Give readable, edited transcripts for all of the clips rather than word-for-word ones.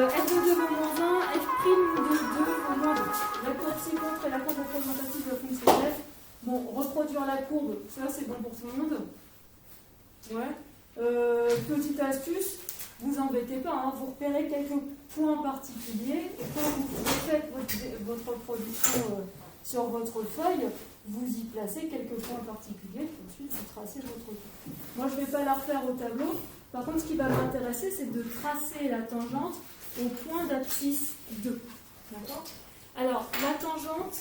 F de 2 vaut moins 1, F' de 2 vaut moins 2. La courbe ci-contre et la courbe représentative de la fonction F. Bon, reproduire la courbe, ça c'est bon pour tout le monde. Ouais. Petite astuce, vous embêtez pas, hein, vous repérez quelques points particuliers et quand vous faites votre reproduction sur votre feuille, vous y placez quelques points particuliers, ensuite vous tracez votre courbe. Moi je ne vais pas la refaire au tableau, par contre ce qui va m'intéresser c'est de tracer la tangente au point d'abscisse 2. D'accord ? Alors la tangente,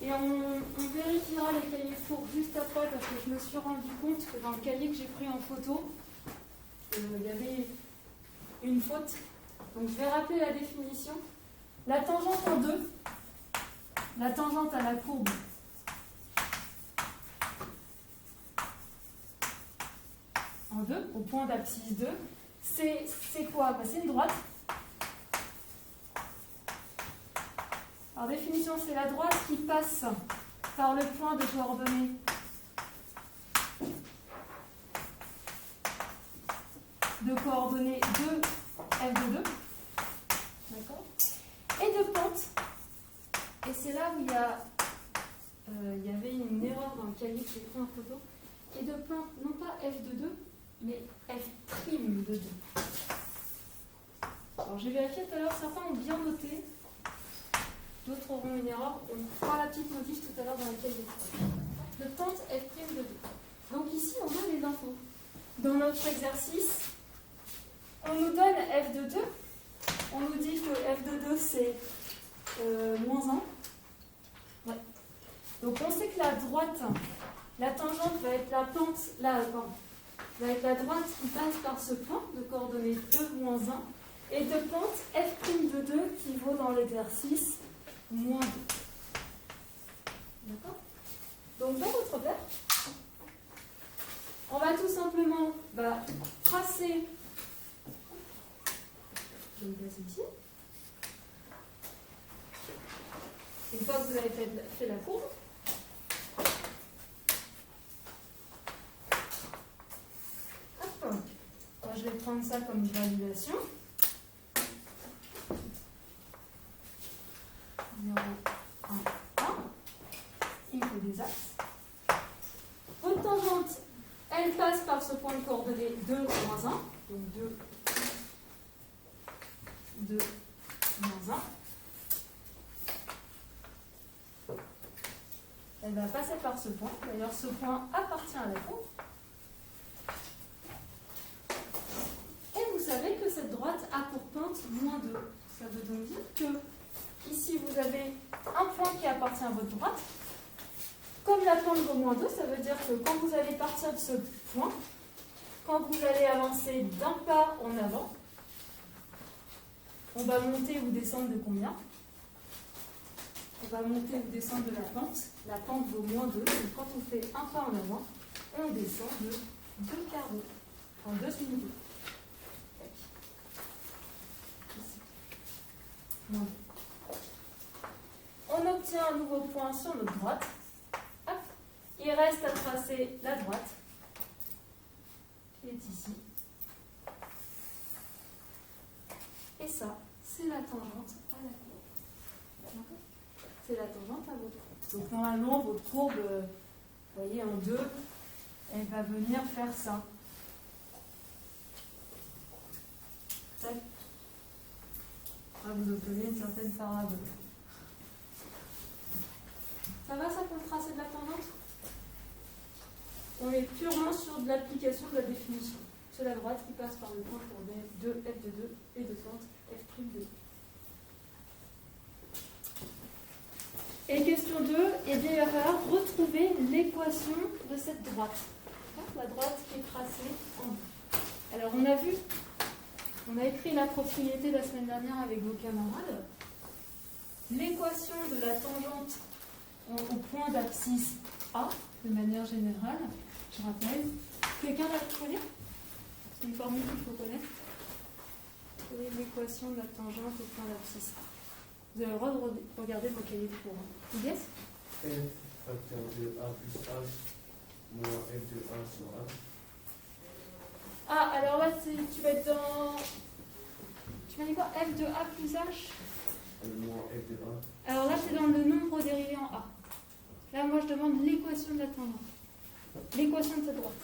et on vérifiera les cahiers courts juste après parce que je me suis rendu compte que dans le cahier que j'ai pris en photo, il y avait une faute. Donc je vais rappeler la définition. La tangente en 2, la tangente à la courbe en 2, au point d'abscisse 2, c'est quoi? C'est une droite. Par définition, c'est la droite qui passe par le point de coordonnées de coordonnées 2, F de 2. D'accord? Et de pente. Et c'est là où il y avait une erreur dans le cahier que j'ai pris en photo. Et de pente, non pas F de 2, mais F' de 2. Alors j'ai vérifié tout à l'heure, certains ont bien noté. D'autres auront une erreur. On fera la petite notice tout à l'heure dans le cahier. De pente F' de 2. Donc ici, on a les infos. Dans notre exercice, on nous donne F de 2. On nous dit que F de 2, c'est moins 1. Ouais. Donc on sait que la droite, la tangente va être la pente, va être la droite qui passe par ce point de coordonnées 2, moins 1. Et de pente F' de 2 qui vaut dans l'exercice moins 2. D'accord? Donc dans notre repère, on va tout simplement tracer. Je vais me placer ici. Une fois que vous avez fait la courbe, hop, alors, je vais prendre ça comme graduation. 0, 1, 1. Il me faut des axes. Votre tangente, elle passe par ce point de coordonnées 2, moins 1. Donc 2, 2, moins 1. Elle va passer par ce point. D'ailleurs, ce point appartient à la courbe. Et vous savez que cette droite a pour pente moins 2. Ça veut donc dire que ici, vous avez un point qui appartient à votre droite. Comme la pente vaut moins 2, ça veut dire que quand vous allez partir de ce point, quand vous allez avancer d'un pas en avant, on va monter ou descendre de combien? On va monter ou descendre de la pente. La pente vaut moins 2. Donc quand on fait un pas en avant, on descend de 2 carreaux en 2 unités. Moins 2. On obtient un nouveau point sur notre droite. Hop. Il reste à tracer la droite qui est ici. Et ça, c'est la tangente à la courbe. D'accord? C'est la tangente à votre courbe. Donc normalement, votre courbe, vous voyez, en 2, elle va venir faire ça. Tac. Vous obtenez une certaine parabole. Ça va, ça, pour tracer de la tangente? On est purement sur de l'application de la définition. C'est la droite qui passe par le point coordonné 2, F de 2 et de pente F' de 2. Et question 2, eh bien, il va falloir retrouver l'équation de cette droite. La droite qui est tracée en 2. Alors, on a vu, on a écrit la propriété la semaine dernière avec vos camarades. L'équation de la tangente au point d'abscisse A, de manière générale, je rappelle. Quelqu'un l'a trouvé? C'est une formule qu'il faut connaître. Quelle est l'équation de la tangente au point d'abscisse A? Vous avez le droit de regarder vos cahiers de cours. Yes? F facteur de A plus H moins F de A sur A. Ah, alors là, tu vas être dit quoi? F de A plus H. Moins f de a. Alors là, c'est dans le nombre dérivé en A. Là, moi, je demande l'équation de la tangente. L'équation de cette droite.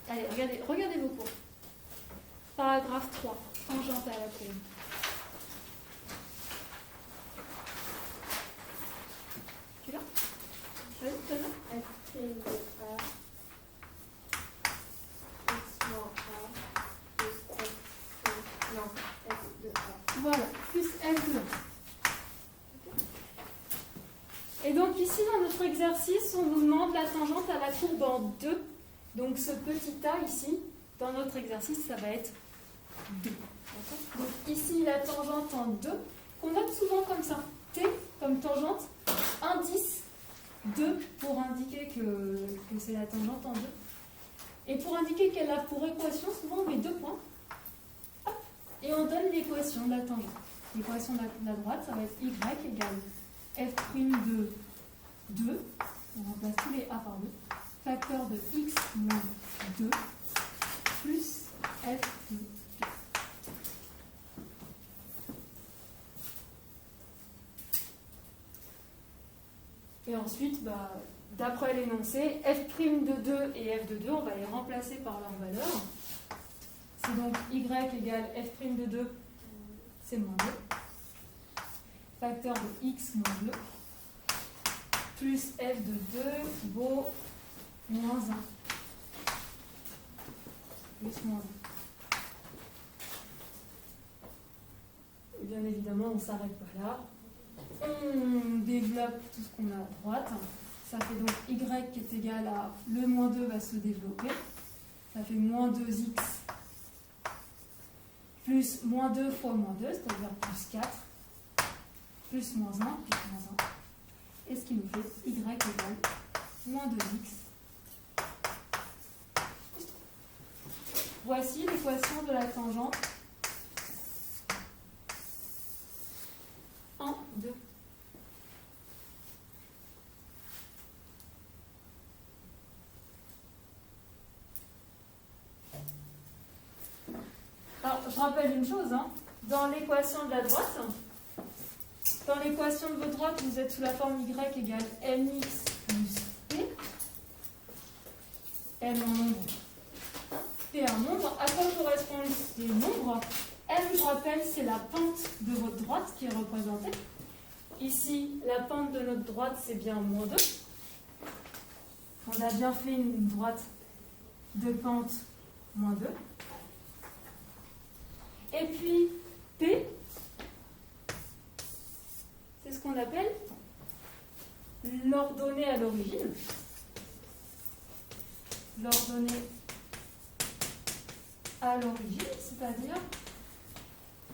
Allez, regardez vos cours. Paragraphe 3, tangente à la courbe. Tu l'as? Vas-y, donne-la. F' de A plus moins A plus F non, F de A. Voilà, plus F de A. Et donc ici, dans notre exercice, on nous demande la tangente à la courbe en 2. Donc ce petit a ici, dans notre exercice, ça va être 2. Donc ici, la tangente en 2, qu'on note souvent comme ça. T comme tangente, indice 2 pour indiquer que c'est la tangente en 2. Et pour indiquer qu'elle a pour équation, souvent on met 2 points. Hop, et on donne l'équation de la tangente. L'équation de la droite, ça va être y égale f' de 2. On remplace tous les a par 2. Facteur de x moins 2 plus f de 2. Et ensuite, d'après l'énoncé, f' de 2 et f de 2, on va les remplacer par leur valeur. C'est donc y égale f' de 2, c'est moins 2. Facteur de x moins 2 plus f de 2 vaut moins 1. Plus moins 1. Et bien évidemment, on ne s'arrête pas là. On développe tout ce qu'on a à droite. Ça fait donc y qui est égal à le moins 2 va se développer. Ça fait moins 2x plus moins 2 fois moins 2, c'est-à-dire plus 4, plus moins 1, plus moins 1. Et ce qui nous fait y égale moins 2x. Voici l'équation de la tangente en 2. Alors, je rappelle une chose, dans l'équation de la droite, dans l'équation de votre droite, vous êtes sous la forme y égale mx plus p. M en nombre, P en nombre. À quoi correspondent ces nombres? M, je rappelle, c'est la pente de votre droite qui est représentée. Ici, la pente de notre droite, c'est bien moins 2. On a bien fait une droite de pente moins 2. Et puis, P, c'est ce qu'on appelle l'ordonnée à l'origine. L'ordonnée à l'origine, c'est-à-dire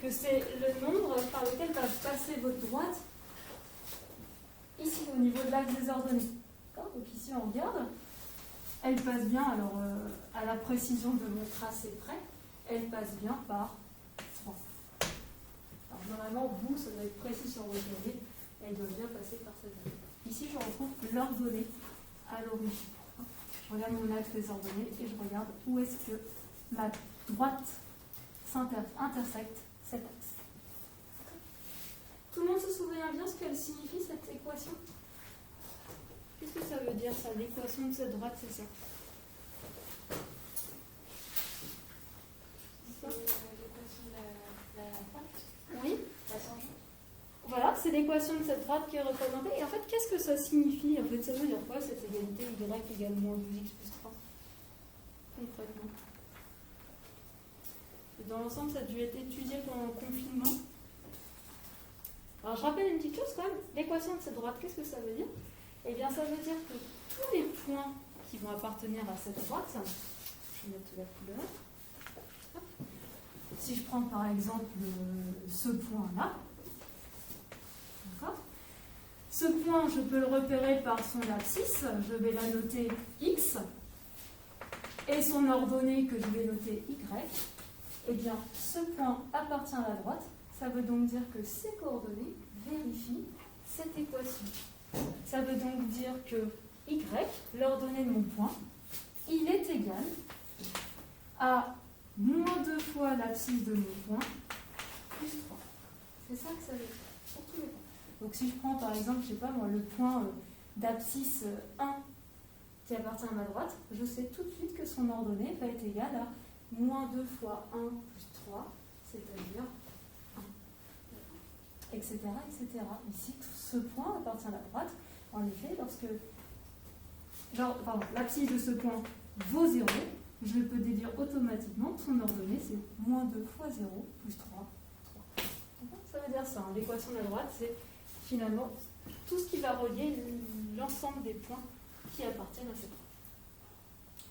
que c'est le nombre par lequel va passer votre droite ici, au niveau de l'axe des ordonnées. Donc ici, on regarde. Elle passe bien, alors à la précision de mon tracé près, elle passe bien par 3. Alors normalement, vous, ça doit être précis sur votre clavier, elle doit bien passer par cette zone. Ici, je retrouve l'ordonnée à l'origine. Je regarde mon axe des ordonnées et je regarde où est-ce que ma droite intersecte cet axe. Tout le monde se souvient bien ce qu'elle signifie, cette équation? Qu'est-ce que ça veut dire, ça? L'équation de cette droite, c'est ça? L'équation de la pente? Oui. La tangente? Voilà, c'est l'équation de cette droite qui est représentée. Et en fait, qu'est-ce que ça signifie? En fait, ça veut dire quoi, cette égalité y égale moins 2x plus 3? Concrètement. Dans l'ensemble, ça a dû être étudié pendant le confinement. Alors, je rappelle une petite chose quand même. L'équation de cette droite, qu'est-ce que ça veut dire? Eh bien, ça veut dire que tous les points qui vont appartenir à cette droite, je vais mettre la couleur. Si je prends par exemple ce point-là, d'accord? Ce point, je peux le repérer par son abscisse, je vais la noter x, et son ordonnée que je vais noter y. Eh bien, ce point appartient à la droite. Ça veut donc dire que ces coordonnées vérifient cette équation. Ça veut donc dire que y, l'ordonnée de mon point, il est égal à moins 2 fois l'abscisse de mon point, plus 3. C'est ça que ça veut dire, pour tous les points. Donc si je prends par exemple, je sais pas moi, le point d'abscisse 1 qui appartient à ma droite, je sais tout de suite que son ordonnée va être égale à moins 2 fois 1 plus 3, c'est-à-dire 1, etc., etc. Ici, ce point appartient à la droite. En effet, lorsque l'abscisse de ce point vaut 0, je peux déduire automatiquement que son ordonnée, c'est moins 2 fois 0 plus 3. Ça veut dire ça. Hein. L'équation de la droite, c'est finalement tout ce qui va relier l'ensemble des points qui appartiennent à cette droite.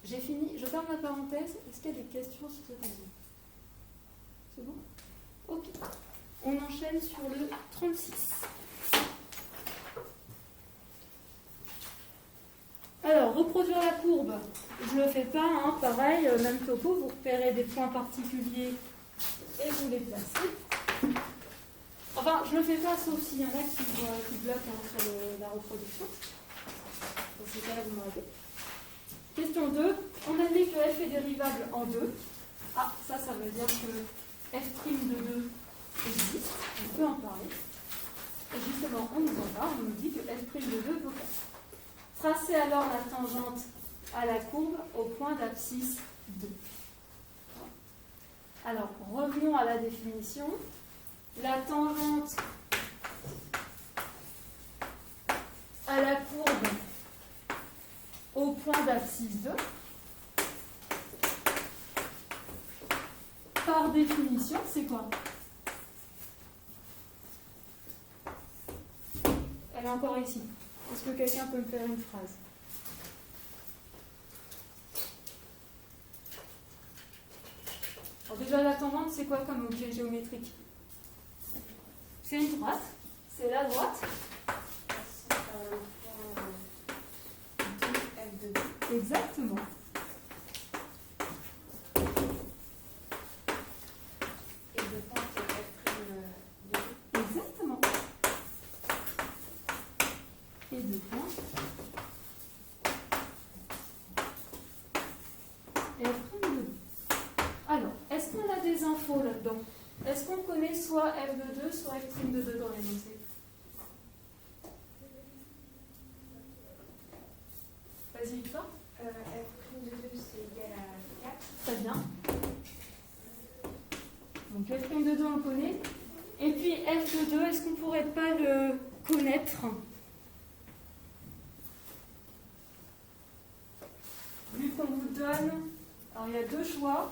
J'ai fini. Je ferme la parenthèse. Est-ce qu'il y a des questions sur cette raison? C'est bon? Ok. On enchaîne sur le 36. Alors, reproduire la courbe, je ne le fais pas, hein, pareil, même topo, vous repérez des points particuliers et vous les placez. Enfin, je ne le fais pas, sauf s'il y en a qui bloquent sur la reproduction. Dans ce cas-là, vous m'arrêtez. Question 2. On a dit que f est dérivable en 2. Ah, ça veut dire que f' de 2 existe, on peut en parler. Et justement, on nous en parle, on nous dit que f' de 2 vaut 4. Tracez alors la tangente à la courbe au point d'abscisse 2. Alors, revenons à la définition. La tangente à la courbe au point d'abscisse 2, par définition, c'est quoi? Elle est encore ici. Est-ce que quelqu'un peut me faire une phrase? Alors déjà, la tangente, c'est quoi comme objet géométrique? C'est une droite. C'est la droite. Exactement. Et le point, c'est f'. Exactement. Et 2 points. Et f' de 2. Alors, est-ce qu'on a des infos là-dedans? Est-ce qu'on connaît soit f de 2, soit f' de 2 dans l'énoncé? Vas-y, Victor. F' de 2, c'est égal à 4. Très bien. Donc f' de 2, on le connaît. Et puis f de 2, est-ce qu'on ne pourrait pas le connaître? Vu qu'on vous donne, alors il y a 2 choix.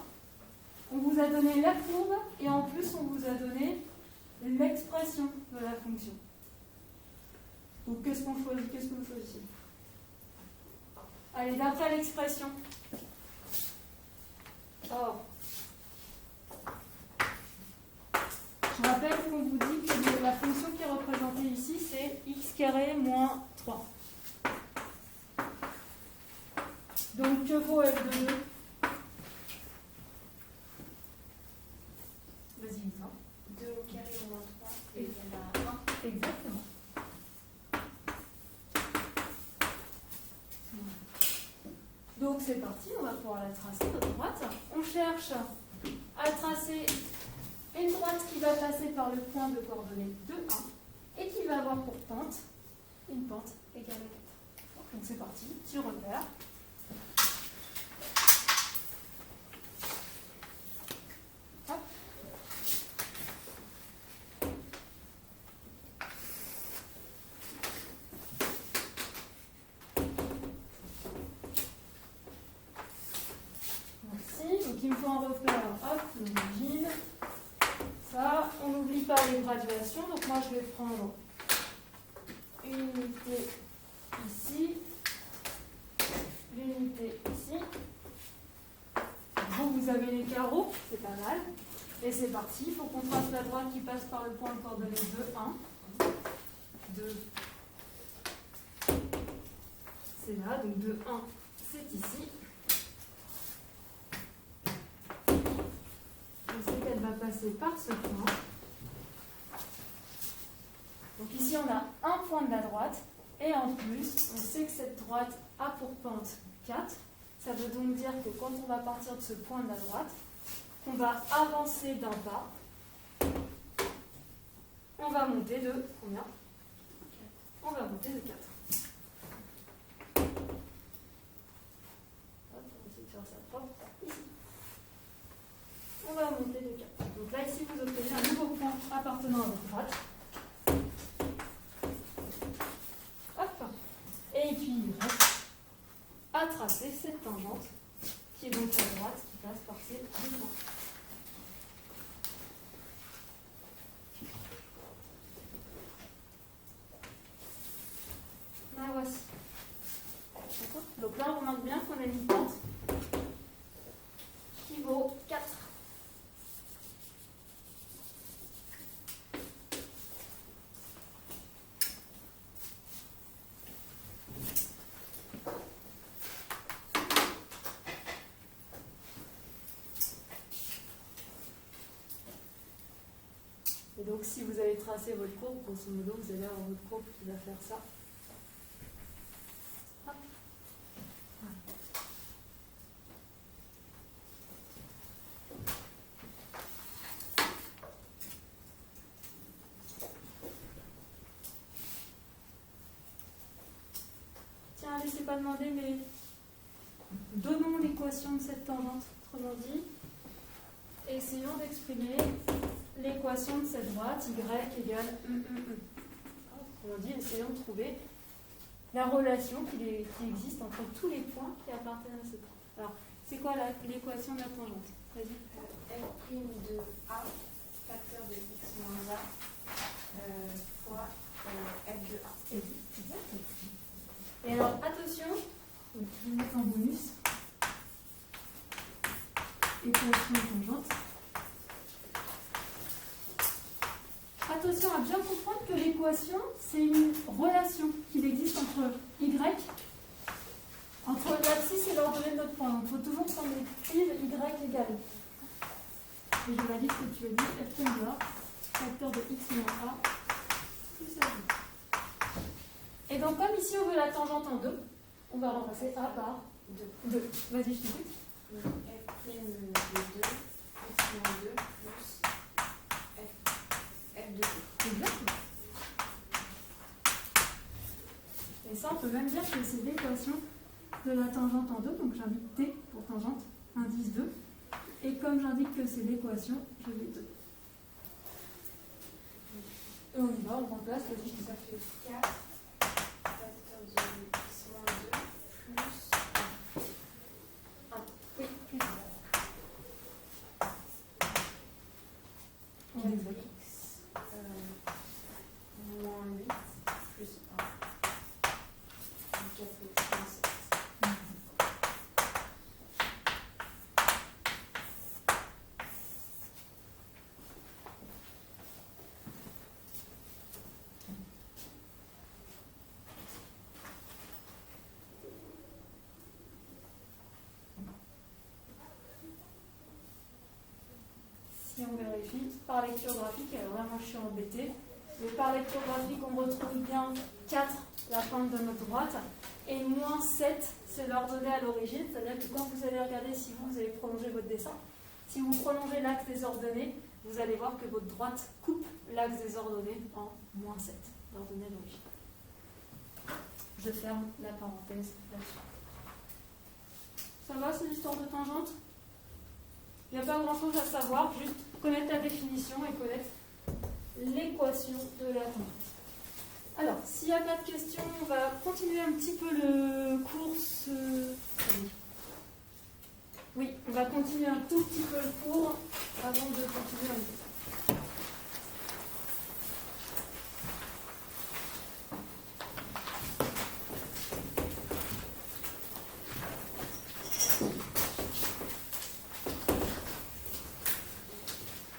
On vous a donné la courbe et en plus on vous a donné l'expression de la fonction. Donc qu'est-ce qu'on choisit? Qu'est-ce que vous choisissez? Allez, d'après l'expression. Or, je rappelle qu'on vous dit que la fonction qui est représentée ici, c'est x carré moins 3. Donc, que vaut f de 2? Vas-y, Victor. 2 au carré moins 3, c'est égal à 1. Exactement. Donc c'est parti, on va pouvoir la tracer, notre droite. On cherche à tracer une droite qui va passer par le point de coordonnées 2, 1 et qui va avoir pour pente une pente égale à 4. Donc c'est parti, petit repère. Hop. Donc il me faut un repère, hop, l'origine. Ça, on n'oublie pas les graduations. Donc moi je vais prendre une unité ici, l'unité ici. Vous avez les carreaux, c'est pas mal. Et c'est parti, il faut qu'on trace la droite qui passe par le point de coordonnées 2, 1. 2. C'est là, donc 2, 1, c'est ici. Je sais qu'elle va passer par ce point. Donc ici, on a un point de la droite. Et en plus, on sait que cette droite a pour pente 4. Ça veut donc dire que quand on va partir de ce point de la droite, qu'on va avancer d'un pas. On va monter de combien? On va monter de 4. Hop, on va essayer de faire ça propre. Ici. On va monter de 4. Donc là, ici, vous obtenez un nouveau point appartenant à votre droite. Hop. Et puis, il reste à tracer cette tangente, qui est donc à droite, qui passe par ces deux points. La voici. Donc là, on remarque bien qu'on a une pente qui vaut 4. Et donc, si vous avez tracé votre courbe, grosso modo, vous allez avoir votre courbe qui va faire ça. Hop. Voilà. Tiens, laissez pas demander, mais donnons l'équation de cette tangente, autrement dit, et essayons d'exprimer l'équation de cette droite, y égale Autrement dit, essayons de trouver la relation qui existe entre tous les points qui appartiennent à ce point. Alors, c'est quoi l'équation de la tangente? Vas-y. F' de A, facteur de x moins A, fois F de A. Et alors, attention, je vais mettre en bonus, équation de tangente. Attention à bien comprendre que l'équation, c'est une relation qu'il existe entre y, entre l'abscisse et l'ordonnée de notre point. Donc, il faut toujours qu'on écrive y égale. Et je valide ce que tu as dit, f' de A, facteur de x moins A, plus A. Et donc, comme ici on veut la tangente en 2, on va remplacer A par 2. Vas-y, je t'écoute. F' de 2, x moins 2, plus F de 2. Exactement. Et ça, on peut même dire que c'est l'équation de la tangente en 2. Donc, j'indique T pour tangente, indice 2. Et comme j'indique que c'est l'équation, je vais 2. Et on y va, on remplace. Vas-y, je dis ça. Ça fait 4. Facteur de x moins 2 plus 1. Oui, plus 1. On est exact. X moins 8 plus 1. Donc 4x moins 7. Si on vérifie par lecture graphique, alors là, moi je suis embêtée, mais par lecture graphique, on retrouve bien 4, la pente de notre droite, et moins 7, c'est l'ordonnée à l'origine, c'est-à-dire que quand vous allez regarder si vous allez prolonger votre dessin, si vous prolongez l'axe des ordonnées, vous allez voir que votre droite coupe l'axe des ordonnées en moins 7, l'ordonnée à l'origine. Je ferme la parenthèse là-dessus. Ça va, c'est l'histoire de tangente? Il n'y a pas grand-chose à savoir, juste connaître la définition et connaître l'équation de la tangente. Alors, s'il n'y a pas de questions, on va continuer un petit peu le cours. Oui, on va continuer un tout petit peu le cours avant de continuer un peu.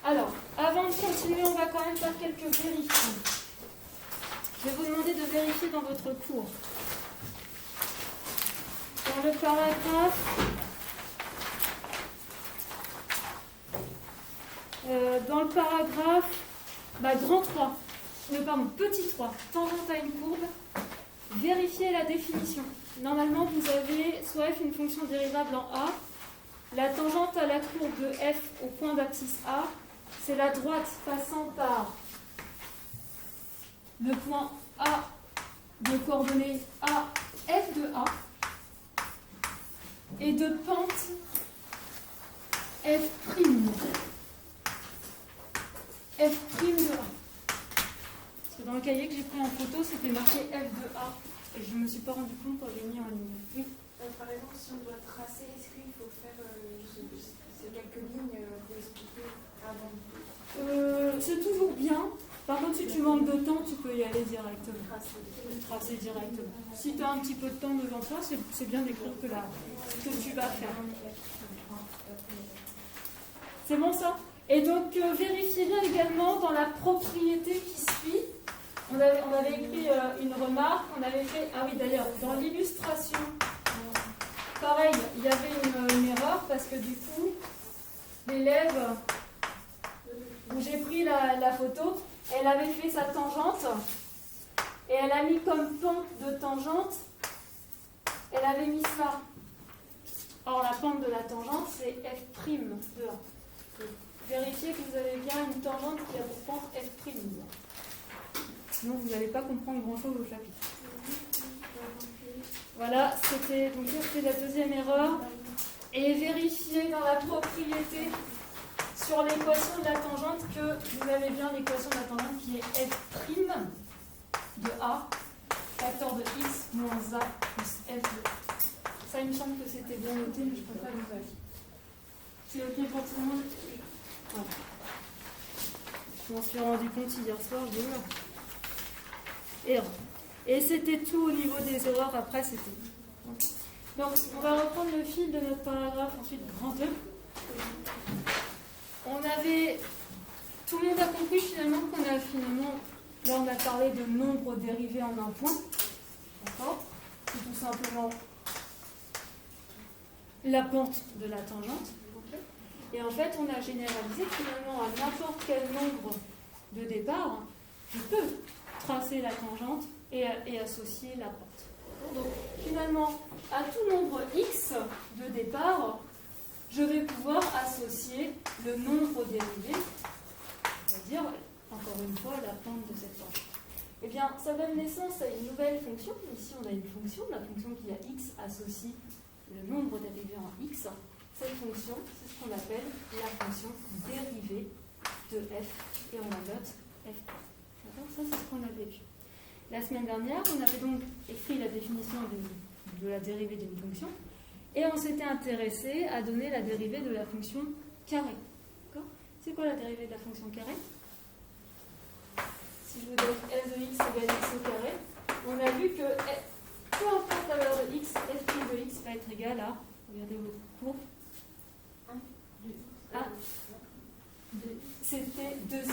Alors, avant de continuer, on va quand même faire quelques vérifications. Je vais vous demander de vérifier dans votre cours. Dans le paragraphe, grand 3, petit 3, tangente à une courbe, vérifiez la définition. Normalement, vous avez soit f une fonction dérivable en a, La tangente à la courbe de f au point d'abscisse A, c'est la droite passant par le point A de coordonnées A, f de A, et de pente f'. F' de A. Parce que dans le cahier que j'ai pris en photo, c'était marqué f de A. Et je ne me suis pas rendu compte quand j'ai mis en ligne. Oui. Par exemple, si on doit tracer, est-ce qu'il faut faire ces quelques lignes pour expliquer avant C'est toujours bien. Par contre, si tu manques de temps, tu peux y aller directement. Tracer directement. Si tu as un petit peu de temps devant toi, c'est bien d'écrire que tu vas faire. C'est bon ça? Et donc, vérifiez bien également dans la propriété qui suit. On avait écrit une remarque, on avait fait... Ah oui, d'ailleurs, dans l'illustration, pareil, il y avait une erreur parce que du coup, l'élève, où j'ai pris la photo, elle avait fait sa tangente et elle a mis comme pente de tangente, elle avait mis ça. Or, la pente de la tangente, c'est f' de A. Vérifiez que vous avez bien une tangente qui a pour pente f'. Sinon, vous n'allez pas comprendre grand-chose au chapitre. Voilà, c'était la deuxième erreur. Et vérifiez dans la propriété sur l'équation de la tangente que vous avez bien l'équation de la tangente qui est f' de A, facteur de x moins A plus f de A. Ça, il me semble que c'était bien noté, mais je ne peux pas vous valider. C'est ok pour tout le monde? Voilà. Je m'en suis rendu compte hier soir, je dis oula. Erreur. Et c'était tout au niveau des erreurs, après c'était. Donc, on va reprendre le fil de notre paragraphe, ensuite grand 2. Tout le monde a compris finalement là on a parlé de nombre dérivé en un point. D'accord? C'est tout simplement la pente de la tangente. Et en fait, on a généralisé finalement à n'importe quel nombre de départ, je peux tracer la tangente et associer la pente. Donc finalement, à tout nombre x de départ, je vais pouvoir associer le nombre dérivé, c'est-à-dire, encore une fois, la pente de cette tangente. Eh bien, ça donne naissance à une nouvelle fonction. Ici, on a une fonction, la fonction qui a x associe le nombre dérivés en x. Cette fonction, c'est ce qu'on appelle la fonction dérivée de f, et on la note f'. D'accord? Ça, c'est ce qu'on avait vu. La semaine dernière, on avait donc écrit la définition de la dérivée d'une fonction, et on s'était intéressé à donner la dérivée de la fonction carré. D'accord? C'est quoi la dérivée de la fonction carré? Si je vous donne f de x égale x au carré, on a vu que peu importe la valeur de x, f' de x va être égal à, regardez votre courbe, c'était 2x.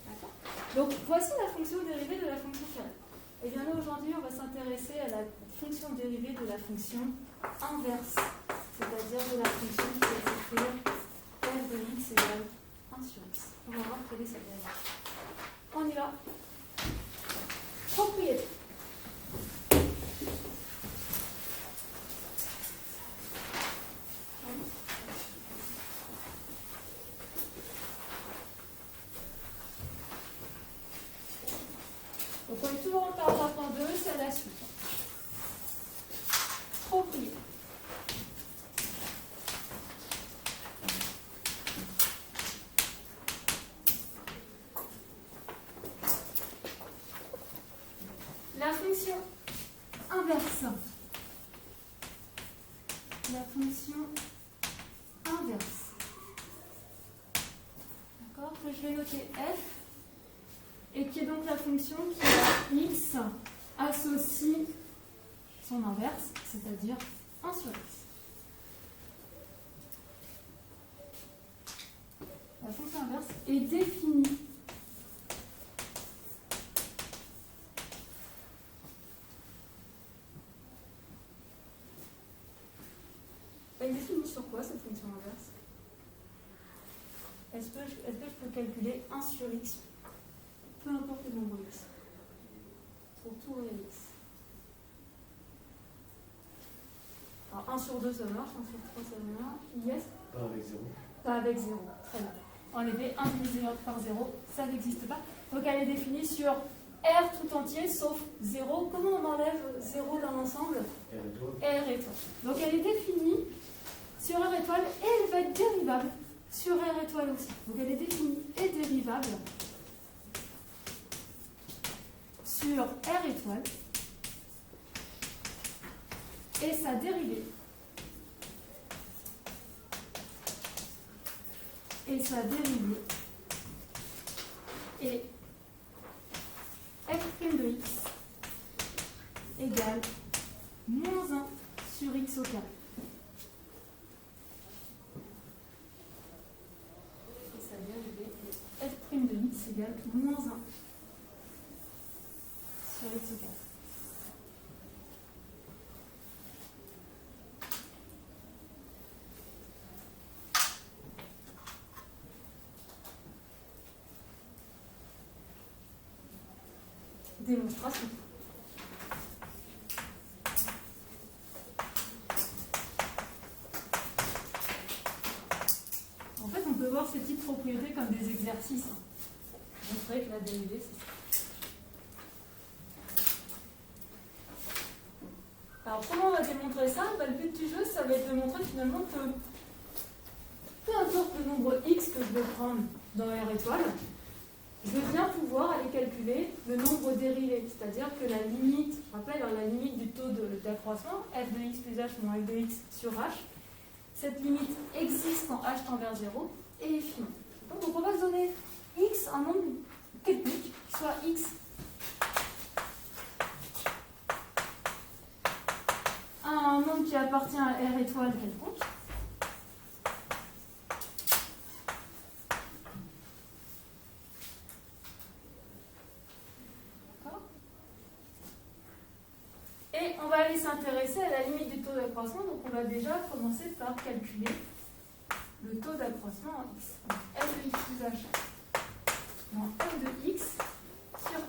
D'accord? Donc voici la fonction dérivée de la fonction carré. Et bien là aujourd'hui on va s'intéresser à la fonction dérivée de la fonction inverse, c'est-à-dire de la fonction qui va s'écrire f de x égale 1 sur x. On va voir quelle est sa dérivée. On y va. Propriété. Donc on est toujours en paragraphe en 2, c'est la suite. Propriété. La fonction inverse. La fonction inverse. D'accord? Que je vais noter f. Et qui est donc la fonction qui a x associe son inverse, c'est-à-dire 1 sur x. La fonction inverse est définie elle est définie sur quoi cette fonction inverse? Est-ce que je peux calculer 1 sur x? Peu importe le nombre x. Pour tout réel x. Alors, 1 sur 2 ça marche, 1 sur 3 ça marche. Yes? Pas avec 0. Pas avec 0. Très bien. En effet, 1 divisé par 0, ça n'existe pas. Donc elle est définie sur R tout entier sauf 0. Comment on enlève 0 d'un ensemble? R étoile. Donc elle est définie sur R étoile et elle va être dérivable sur R étoile aussi. Donc elle est définie et dérivable sur R étoile et sa dérivée. Et sa dérivée est f' de x égale moins 1 sur x au carré. Et sa dérivée est f' de x égale moins 1 sur x au carré. Démonstration. En fait, on peut voir ces petites propriétés comme des exercices. Montrer que la dérivée, c'est ça. Alors, comment on va démontrer ça? Le but du jeu, ça va être de montrer finalement que peu importe le nombre x que je vais prendre dans R étoile, je vais bien pouvoir aller calculer le nombre dérivé, c'est-à-dire que la limite, je rappelle, la limite du taux d'accroissement, f de x plus h moins f de x sur h, cette limite existe quand h tend vers 0 et est finie. Donc on va se donner x, un nombre quelconque, soit x un nombre qui appartient à R étoile quelconque. Et on va aller s'intéresser à la limite du taux d'accroissement. Donc on va déjà commencer par calculer le taux d'accroissement en x. Donc f de x plus h moins f de x sur h.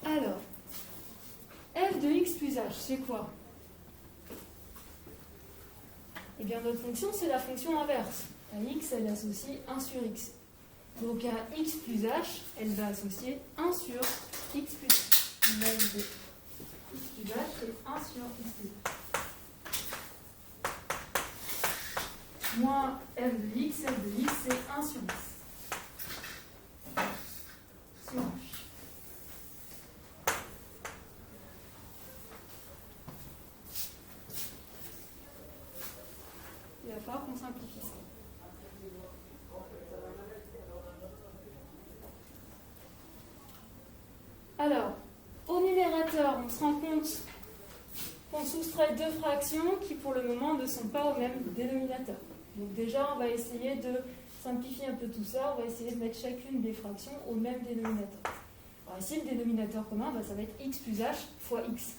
Alors, f de x plus h, c'est quoi? Eh bien, notre fonction, c'est la fonction inverse. À x, elle associe 1 sur x. Donc, à x plus h, elle va associer 1 sur x plus h. On va ajouter x plus h, c'est 1 sur x plus h. Moins f de x, c'est 1 sur x. Sur h. Il va falloir qu'on simplifie ça. Alors, au numérateur, on se rend compte qu'on soustrait deux fractions qui, pour le moment, ne sont pas au même dénominateur. Donc déjà, on va essayer de simplifier un peu tout ça. On va essayer de mettre chacune des fractions au même dénominateur. Alors ici, le dénominateur commun, ça va être x plus h fois x.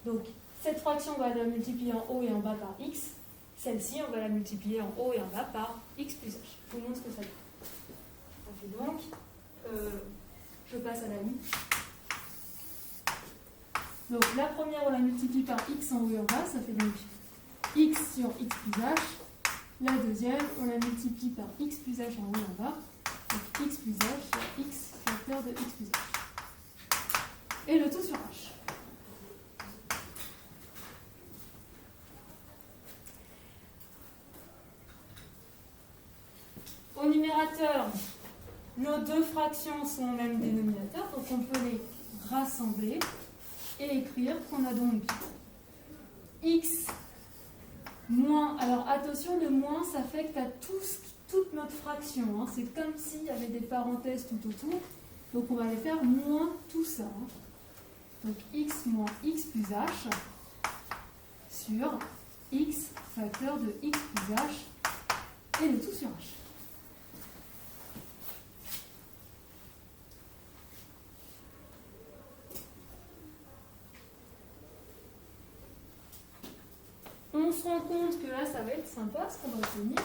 Donc, cette fraction, on va la multiplier en haut et en bas par x. Celle-ci, on va la multiplier en haut et en bas par x plus h. Je vous montre ce que ça fait. Donc, je passe à la ligne. Donc, la première, on la multiplie par x en haut et en bas. Ça fait donc x sur x plus h. La deuxième, on la multiplie par x plus h en haut et en bas. Donc, x plus h sur x facteur de x plus h. Et le tout sur h. Au numérateur, nos deux fractions sont au même dénominateur, donc on peut les rassembler et écrire qu'on a donc x moins. Alors attention, le moins s'affecte à toute notre fraction. C'est comme s'il y avait des parenthèses tout autour. Donc on va aller faire moins tout ça. Donc x moins x plus h sur x facteur de x plus h et le tout sur h. On on se rend compte que là, ça va être sympa ce qu'on va obtenir.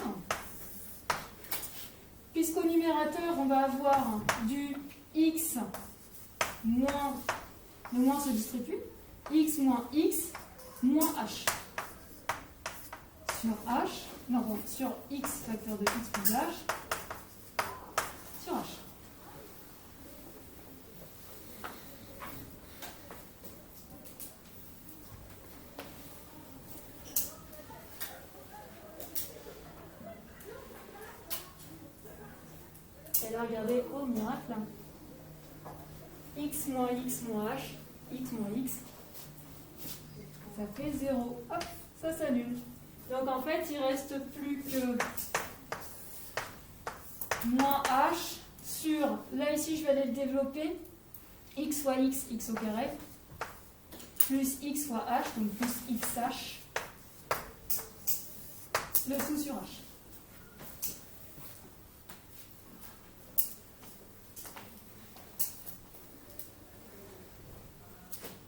Puisqu'au numérateur, on va avoir du x moins, le moins se distribue, x moins x moins h. Sur h, non, bon, sur x facteur de x plus h, sur h. Et là, regardez, oh miracle, x moins h, x moins x, ça fait 0. Hop, ça s'annule. Donc en fait, il ne reste plus que moins h sur, là ici je vais aller le développer, x fois x, x au carré, plus x fois h, donc plus xh, le tout sur h.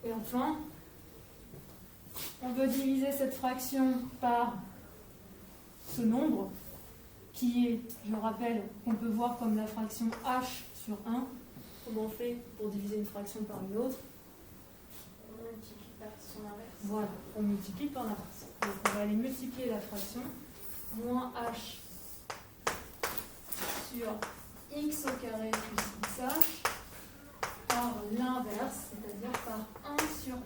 Et enfin, on veut diviser cette fraction par ce nombre, qui est, je rappelle, qu'on peut voir comme la fraction h sur 1. Comment on fait pour diviser une fraction par une autre? On multiplie par son inverse. Voilà, on multiplie par l'inverse. Donc on va aller multiplier la fraction moins h sur x au carré plus xh par l'inverse, c'est-à-dire par 1 sur h.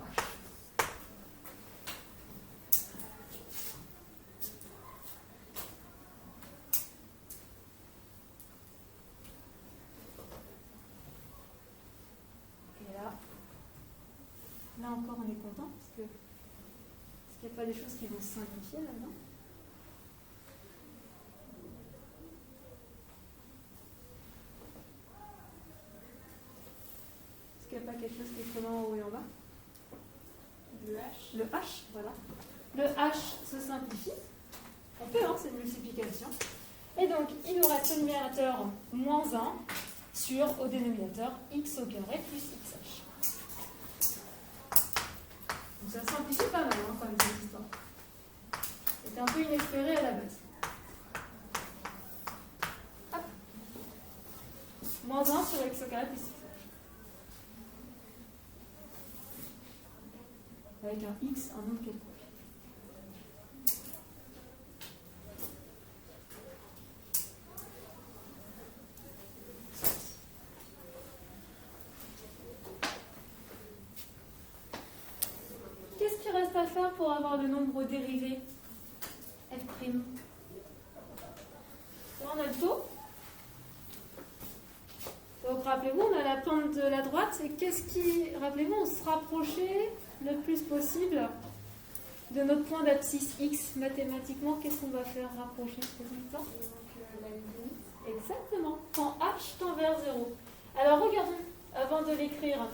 Et là encore on est content parce qu'il n'y a pas des choses qui vont se simplifier là-dedans. Est-ce qu'il n'y a pas quelque chose qui est commun en haut et en bas? Le h. Le h, voilà. Le h se simplifie. On peut, hein, c'est une multiplication. Et donc, il nous reste le numérateur moins 1 sur, au dénominateur, x au carré plus xh. Donc ça simplifie pas mal, hein, quand même, cette histoire. C'était un peu inespéré à la base. Hop. Moins 1 sur x au carré plus xh. Avec un x, un nombre quelconque. Qu'est-ce qu'il reste à faire pour avoir le nombre dérivé f'? Là, on a le taux. Donc, rappelez-vous, on a la pente de la droite. Et qu'est-ce qui... Rappelez-vous, on se rapprochait le plus possible de notre point d'abscisse x. Mathématiquement, qu'est-ce qu'on va faire rapprocher ce résultat? Donc la limite. Exactement. Quand h tend vers 0. Alors, regardons, avant de l'écrire.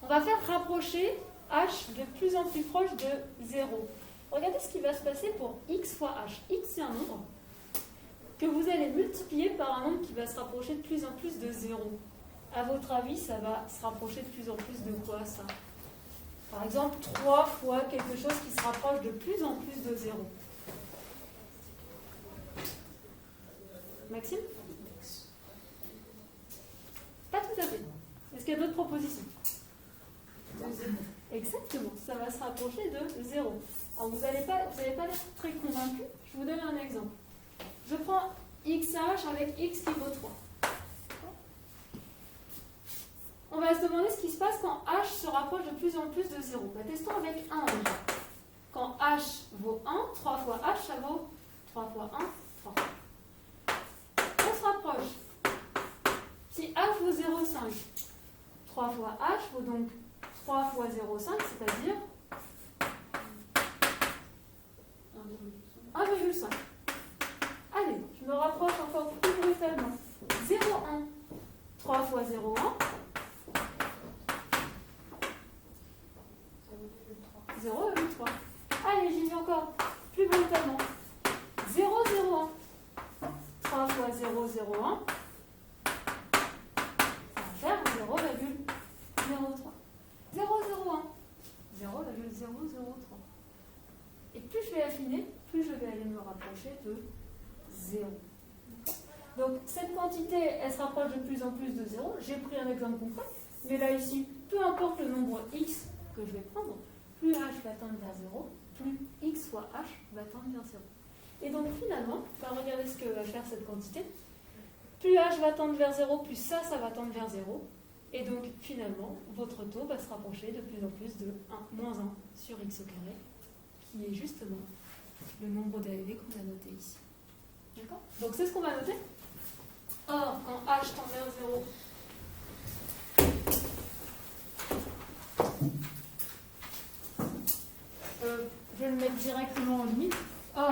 On va faire rapprocher h de plus en plus proche de 0. Regardez ce qui va se passer pour x fois h. X, c'est un nombre que vous allez multiplier par un nombre qui va se rapprocher de plus en plus de 0. À votre avis, ça va se rapprocher de plus en plus de quoi, ça? Par exemple, 3 fois quelque chose qui se rapproche de plus en plus de 0. Maxime? Pas tout à fait. Est-ce qu'il y a d'autres propositions? Exactement, ça va se rapprocher de 0. Alors vous n'allez pas l'air très convaincu. Je vous donne un exemple. Je prends xh avec x qui vaut 3. On va se demander ce qui se passe quand h se rapproche de plus en plus de 0. Bah, testons avec 1 déjà. Quand h vaut 1, 3 fois h, ça vaut 3 fois 1, 3. On se rapproche. Si h vaut 0,5, 3 fois h vaut donc 3 fois 0,5, c'est-à-dire 1,5. Allez, je me rapproche encore plus brutalement. 0,1. 3 fois 0,1. 0,3. Allez, j'y vais encore plus brutalement. 0,01. 3 fois 0,01. Ça va faire 0,03. 0,01. 0,003. Et plus je de 0. Donc cette quantité, elle se rapproche de plus en plus de 0. J'ai pris un exemple concret, mais là ici, peu importe le nombre x que je vais prendre, plus h va tendre vers 0, plus x fois h va tendre vers 0. Et donc finalement, regardez ce que va faire cette quantité. Plus h va tendre vers 0, plus ça va tendre vers 0. Et donc finalement, votre taux va se rapprocher de plus en plus de 1, moins 1 sur x au carré, qui est justement le nombre dérivé qu'on a noté ici. D'accord? Donc c'est ce qu'on va noter. Or, quand h tend vers 0, je vais le mettre directement en limite. Or,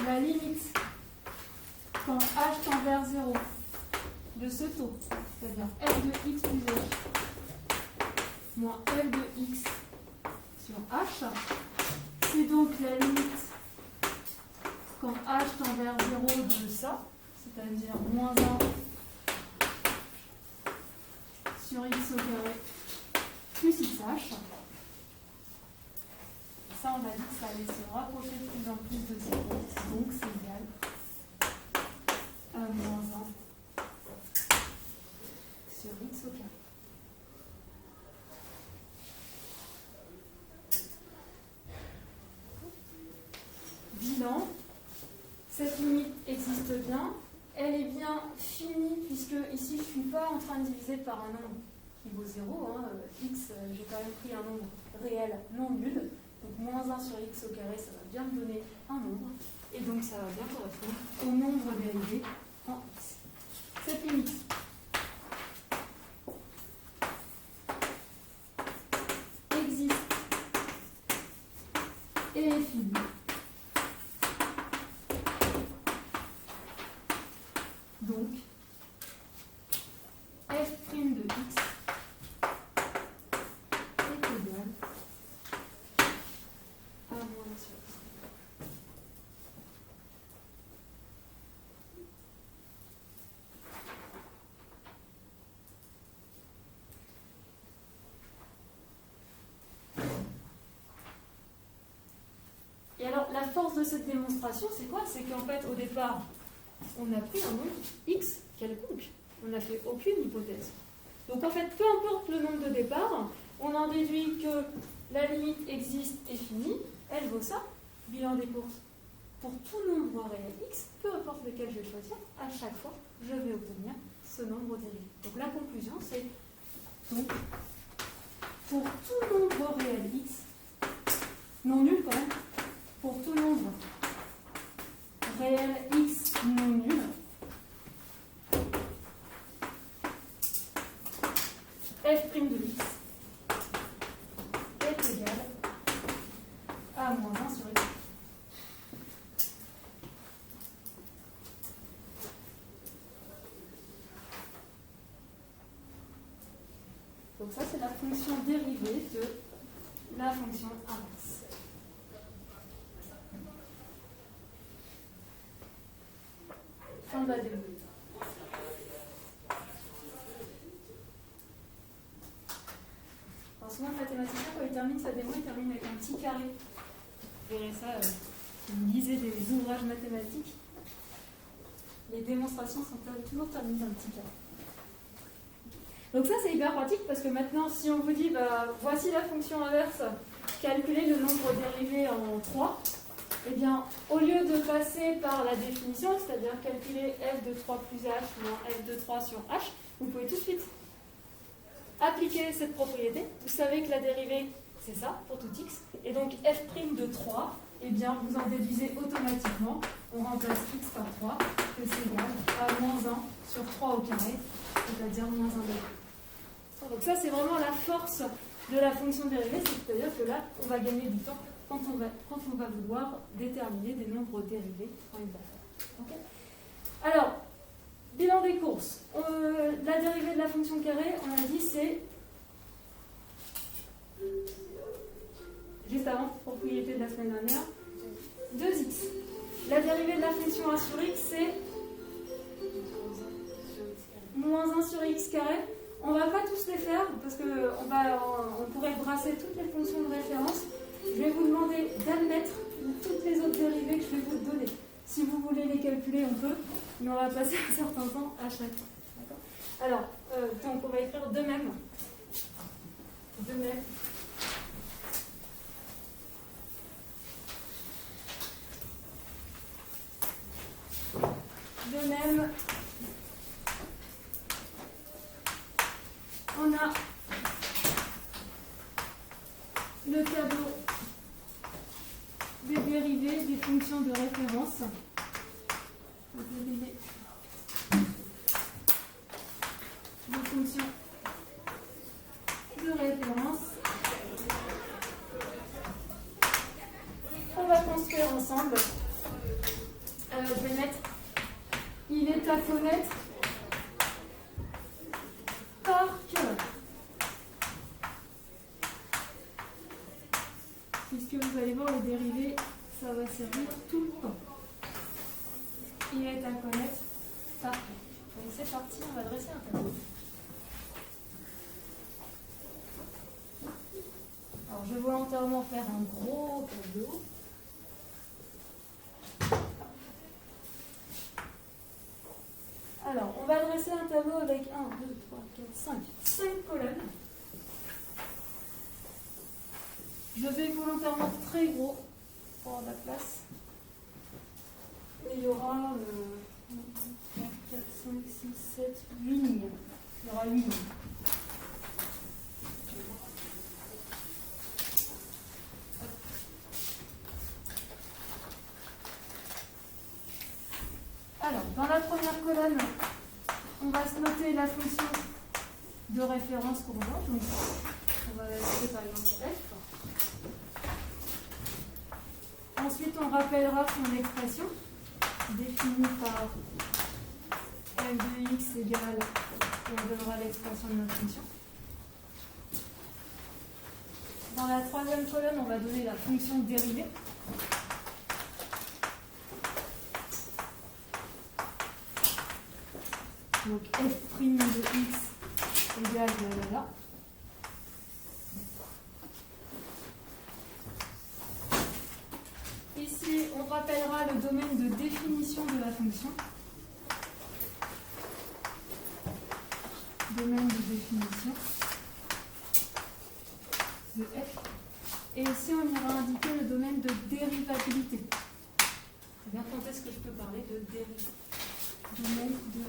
la limite quand h tend vers 0 de ce taux, c'est-à-dire f de x plus h moins f de x sur h, c'est donc la limite quand h tend vers 0 de ça, c'est-à-dire moins 1 sur x au carré plus xh. Ça, on a dit que ça allait se rapprocher de plus en plus de 0, donc c'est égal à moins 1 sur x au carré. Bilan, cette limite existe bien, elle est bien finie puisque ici je ne suis pas en train de diviser par un nombre qui vaut 0, x, j'ai quand même pris un nombre réel non nul, donc moins 1 sur x au carré, ça va bien me donner un nombre, et donc ça va bien correspondre au nombre dérivé en x. Cette limite existe et est finie. Donc, f' de x est égal à moins 1 sur x. Et alors, la force de cette démonstration, c'est quoi? C'est qu'en fait, au départ, on a pris un nombre x quelconque. On n'a fait aucune hypothèse. Donc en fait, peu importe le nombre de départ, on en déduit que la limite existe et finie, elle vaut ça, bilan des courses. Pour tout nombre réel x, peu importe lequel je vais choisir, à chaque fois, je vais obtenir ce nombre dérivé. Donc la conclusion, c'est donc pour tout nombre réel x, non nul quand même, pour tout nombre réel x non nul, f' de x est égal à moins 1 sur x. Donc ça, c'est la fonction dérivée de la fonction inverse. Fin de la démo. Alors souvent, le mathématicien, quand il termine sa démo, il termine avec un petit carré. Vous verrez ça, si vous lisez des ouvrages mathématiques, les démonstrations sont toujours terminées d'un petit carré. Donc ça, c'est hyper pratique parce que maintenant, si on vous dit, voici la fonction inverse, calculez le nombre dérivé en 3, eh bien, au lieu de passer par la définition, c'est-à-dire calculer f de 3 plus h moins f de 3 sur h, vous pouvez tout de suite appliquer cette propriété. Vous savez que la dérivée, c'est ça, pour tout x. Et donc, f' de 3, eh bien, vous en déduisez automatiquement. On remplace x par 3, que c'est égal à moins 1 sur 3 au carré, c'est-à-dire moins 1 degré. Donc ça, c'est vraiment la force de la fonction dérivée, c'est-à-dire que là, on va gagner du temps quand on va vouloir déterminer des nombres dérivés en une affaire. Okay. Alors, bilan des courses. La dérivée de la fonction carrée, on a dit, c'est juste avant, propriété de la semaine dernière, 2x. La dérivée de la fonction a sur x, c'est moins 1 sur x carré. On ne va pas tous les faire parce qu'on pourrait brasser toutes les fonctions de référence. Je vais vous demander d'admettre une toutes les autres dérivées que je vais vous donner. Si vous voulez les calculer, on peut, mais on va passer un certain temps à chaque fois. D'accord ? Alors, donc on va écrire de même. De même. De même, on a le tableau des dérivés des fonctions de référence. Les dérivés des fonctions de référence. On va construire ensemble. Je vais mettre il est à connaître par cœur. Puisque vous allez voir, les dérivés, ça va servir tout le temps. Il est à connaître par cœur. Donc c'est parti, on va dresser un tableau. Alors je vais volontairement faire un gros tableau. Alors, on va dresser un tableau avec 1, 2, 3, 4, 5 colonnes. Je vais volontairement très gros pour avoir de la place. Et il y aura 1, 2, 3, 4, 5, 6, 7, 8 lignes. Il y aura 8 lignes. Alors, dans la première colonne, on va se noter la fonction de référence qu'on voit. Donc, on va la noter par exemple f. Ensuite, on rappellera son expression, définie par f de x égale, et on donnera l'expression de notre fonction. Dans la troisième colonne, on va donner la fonction dérivée. Donc f' de x égale là. Ici, on rappellera le domaine de définition de la fonction. Domaine de définition de f. Et ici, on ira indiquer le domaine de dérivabilité. C'est bien quand est-ce que je peux parler de dérivabilité. Domaine de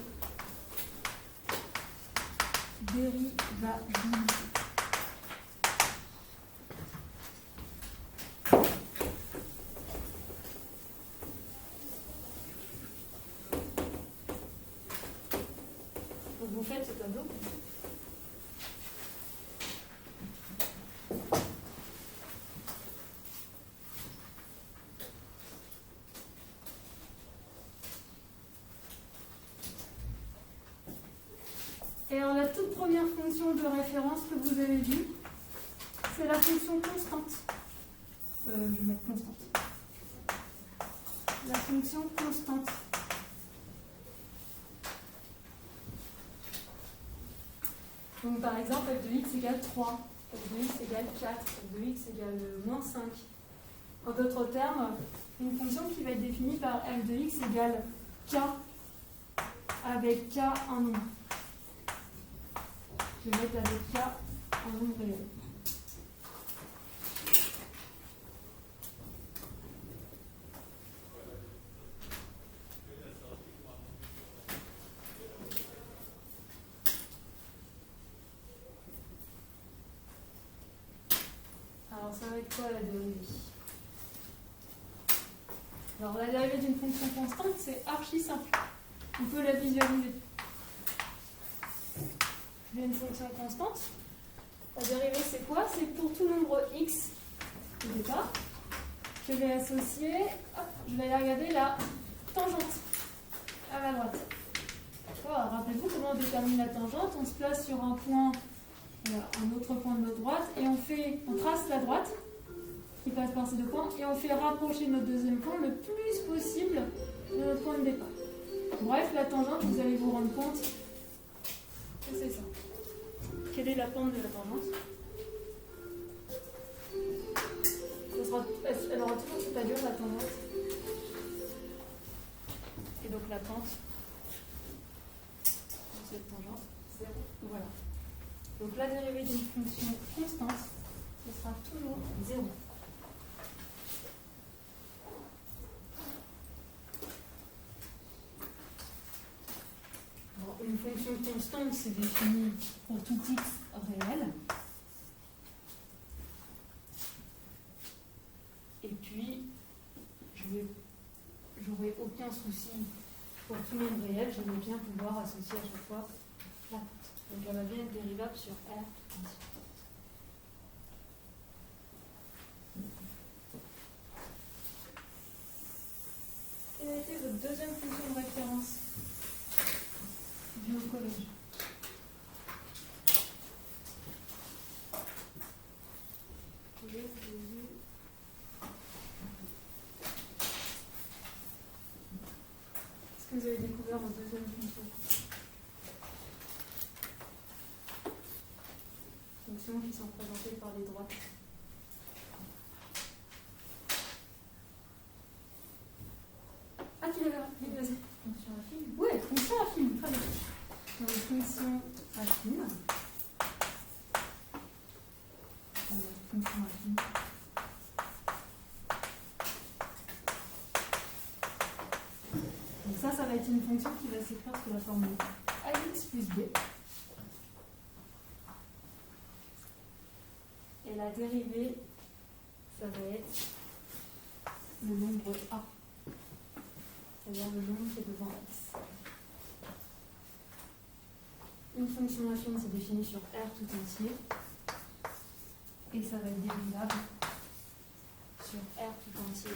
dérivabilité. Donc vous faites ce tableau. Et alors la toute première fonction de référence que vous avez vue, c'est la fonction constante. Je vais mettre constante. La fonction constante. Donc par exemple, f de x égale 3, f de x égale 4, f de x égale moins 5. En d'autres termes, une fonction qui va être définie par f de x égale k avec k un nombre. Je vais mettre avec k un nombre réel. Alors ça va être quoi la dérivée? Alors la dérivée d'une fonction constante, c'est archi simple. On peut la visualiser. J'ai une fonction constante. La dérivée, c'est quoi? C'est pour tout nombre x au départ. Je vais associer, je vais aller regarder la tangente à la droite. Rappelez-vous comment on détermine la tangente. On se place sur un point, un autre point de notre droite, et on trace la droite qui passe par ces deux points, et on fait rapprocher notre deuxième point le plus possible de notre point de départ. Bref, la tangente, vous allez vous rendre compte que c'est ça. Quelle est la pente de la tangente? Ce sera elle aura toujours cette allure, la tangente. Et donc la pente de cette tangente, 0. Voilà. Donc la dérivée d'une fonction constante, ce sera toujours 0. Bon, une fonction constante, c'est défini pour tout x réel. Et puis, j'aurai aucun souci pour tout nombre réel, j'aimerais bien pouvoir associer à chaque fois la pente. Donc elle va bien être dérivable sur R tout entier. Quelle a été votre deuxième fonction de référence vue au collège? Qu'est-ce que vous avez découvert en deuxième fonction? Fonctions qui sont représentées par les droites. Ah, tu l'avais rappelé, vas-y. Fonction affine. Oui, fonction affine, très bien. Donc, fonction affine. Fonction affine. Donc ça va être une fonction qui va s'écrire sous la formule ax plus b. Et la dérivée, ça va être le nombre a. C'est-à-dire le nombre qui est devant x. Une fonction affine, c'est défini sur R tout entier. Et ça va être dérivable sur R tout entier.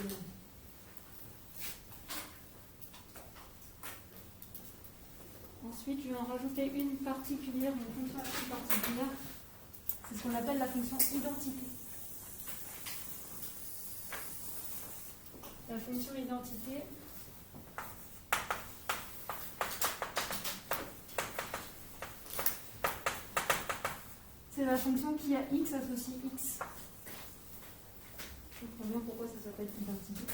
Ensuite, je vais en rajouter une particulière, une fonction affine particulière. C'est ce qu'on appelle la fonction identité. La fonction identité, c'est la fonction qui a x associe x. Je comprends bien pourquoi ça s'appelle identité.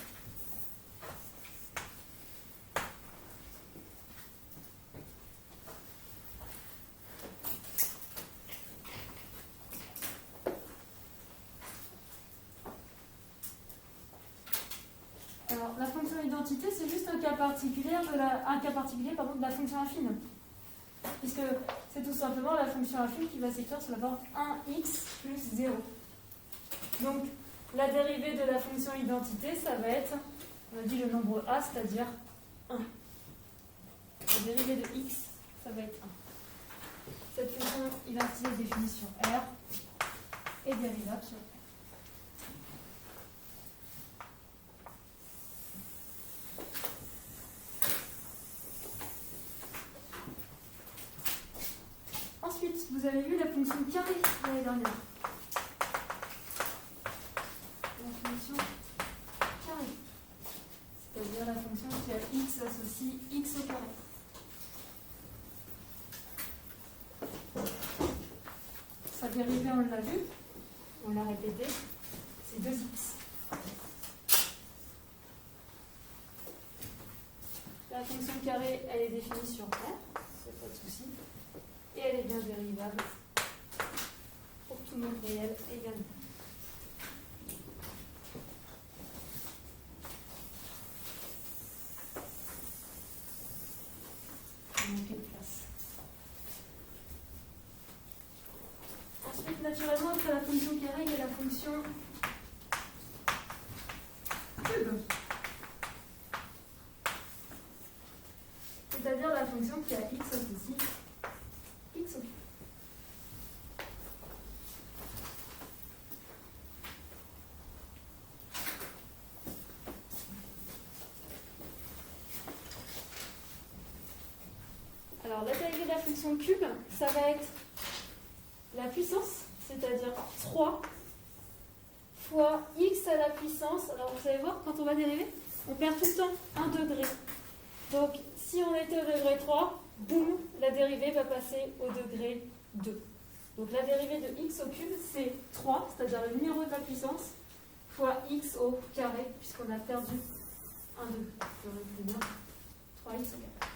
Alors, la fonction identité, c'est juste un cas particulier de la fonction affine. Puisque c'est tout simplement la fonction affine qui va s'écrire sous la forme 1x plus 0. Donc, la dérivée de la fonction identité, ça va être, on a dit le nombre a, c'est-à-dire 1. La dérivée de x, ça va être 1. Cette fonction identité est définie sur R et dérivable sur R. Ensuite, vous avez vu la fonction carré l'année dernière. La fonction carré, c'est-à-dire la fonction qui a x associe x au carré. Sa dérivée, on l'a vu, on l'a répété, c'est 2x. La fonction carré, elle est définie sur R, c'est pas de souci. Et elle est bien dérivable pour tout nombre réel également. Manquer de place. Ensuite, naturellement, après la fonction carré, il y a la fonction cube. C'est-à-dire la fonction qui a x associé x au cube. Alors, la dérivée de la fonction cube, ça va être la puissance, c'est-à-dire 3 fois x à la puissance. Alors, vous allez voir, quand on va dériver, on perd tout le temps 1 degré. Donc, si on était au degré 3, boum, la dérivée va passer au degré 2. Donc, la dérivée de x au cube, c'est 3, c'est-à-dire le numéro de la puissance, fois x au carré, puisqu'on a perdu un 2. J'aurais pu dire 3x au carré.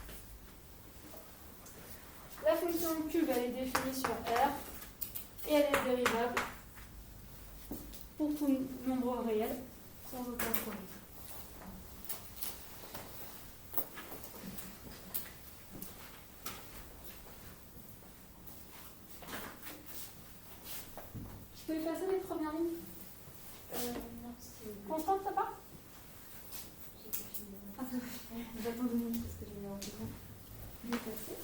La fonction cube, elle est définie sur R et elle est dérivable pour tout nombre réel sans aucun problème. Je peux effacer les premières lignes? Non, c'est. Constante, ça part? J'ai pas fini. Ah, j'attends 2 minutes parce que je vais avoir l'effacer.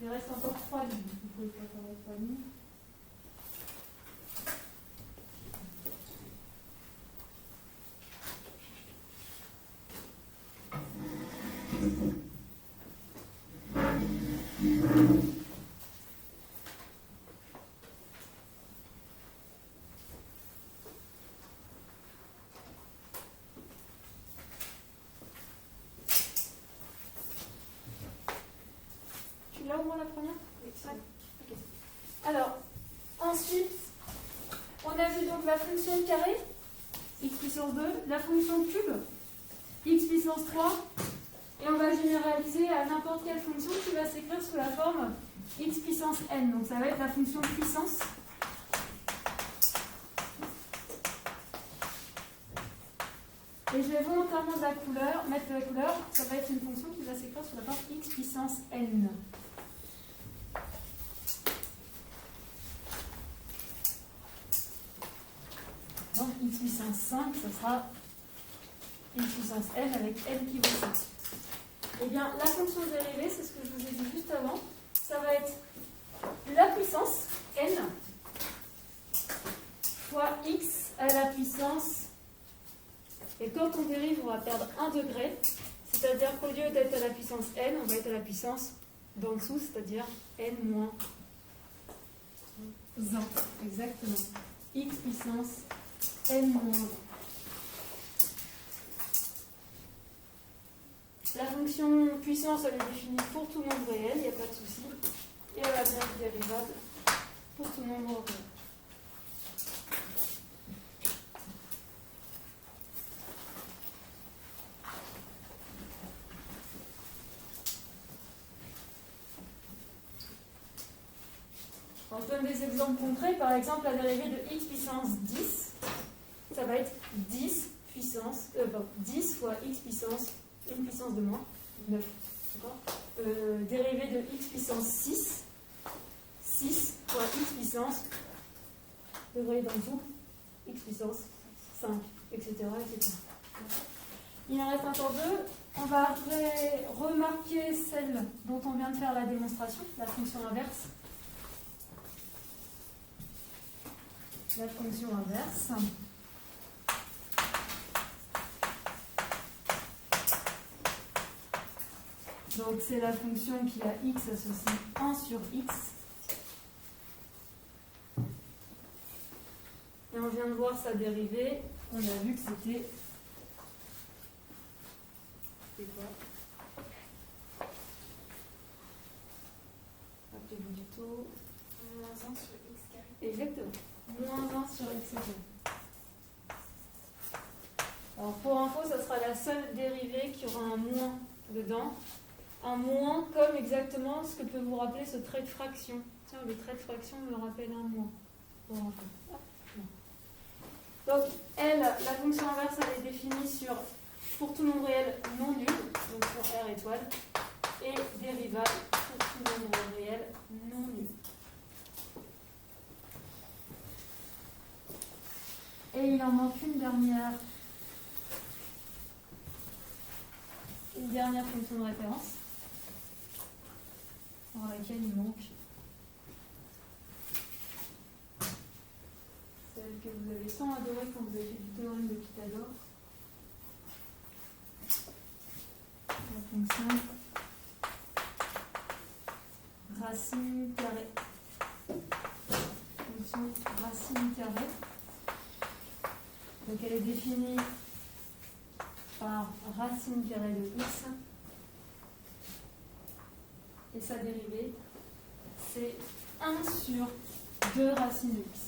Il reste encore 3 lignes. Vous pouvez pas faire les 3 lignes. Tu l'as au moins la première? Oui, Ouais. Ok. Alors, ensuite, on a vu donc la fonction carré, x puissance 2, la fonction cube, x puissance 3, et on va généraliser à n'importe quelle fonction qui va s'écrire sous la forme x puissance n. Donc ça va être la fonction puissance. Et je vais volontairement de la couleur, mettre de la couleur, ça va être une fonction qui va s'écrire sous la forme x puissance n. Donc x puissance 5, ce sera x puissance n avec n qui vaut 5. Eh bien, la fonction dérivée, c'est ce que je vous ai dit juste avant, ça va être la puissance n fois x à la puissance, et quand on dérive, on va perdre 1 degré, c'est-à-dire qu'au lieu d'être à la puissance n, on va être à la puissance d'en dessous, c'est-à-dire n moins 1. Exactement. X puissance n moins 1. La fonction puissance, elle est définie pour tout nombre réel, il n'y a pas de souci. Et elle va bien être dérivable pour tout nombre réel. On se donne des exemples concrets. Par exemple, la dérivée de x puissance 10, ça va être 10 puissance, 10 fois x puissance, une puissance de moins, 9. Dérivée de x puissance 6, 6 fois x puissance, degré d'en dessous, x puissance 5, etc., etc. Il en reste encore 2. On va remarquer celle dont on vient de faire la démonstration, la fonction inverse. La fonction inverse. Donc c'est la fonction qui a x associé 1 sur x. Et on vient de voir sa dérivée. On a vu que c'était quoi? Rappelez-vous du taux. Moins 1 sur x carré. Exactement. Moins 1 sur x carré. Alors pour info, ça sera la seule dérivée qui aura un moins dedans. Un moins comme exactement ce que peut vous rappeler ce trait de fraction. Tiens, le trait de fraction me rappelle un moins. Pour info. Donc, elle, la fonction inverse, elle est définie pour tout nombre réel non nul, donc sur R étoile, et dérivable pour tout nombre réel non nul. Et il en manque une dernière fonction de référence, dans laquelle il manque celle que vous avez tant adorée quand vous avez fait du théorème de Pythagore. La fonction racine carrée. Fonction racine carrée. Donc elle est définie par racine carrée de x. Et sa dérivée, c'est 1 sur 2 racines de x.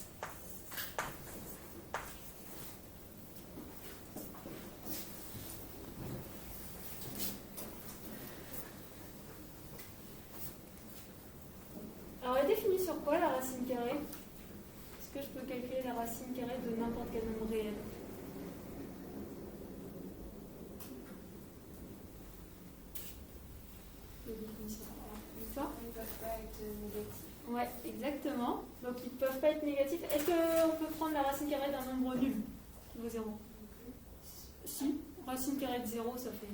Alors, elle est définie sur quoi la racine carrée? Est-ce que je peux calculer la racine carrée de n'importe quel nombre réel? Ils ne peuvent pas être négatifs. Ouais, exactement. Donc ils ne peuvent pas être négatifs. Est-ce qu'on peut prendre la racine carrée d'un nombre nul qui vaut 0? Si, racine carrée de 0, ça fait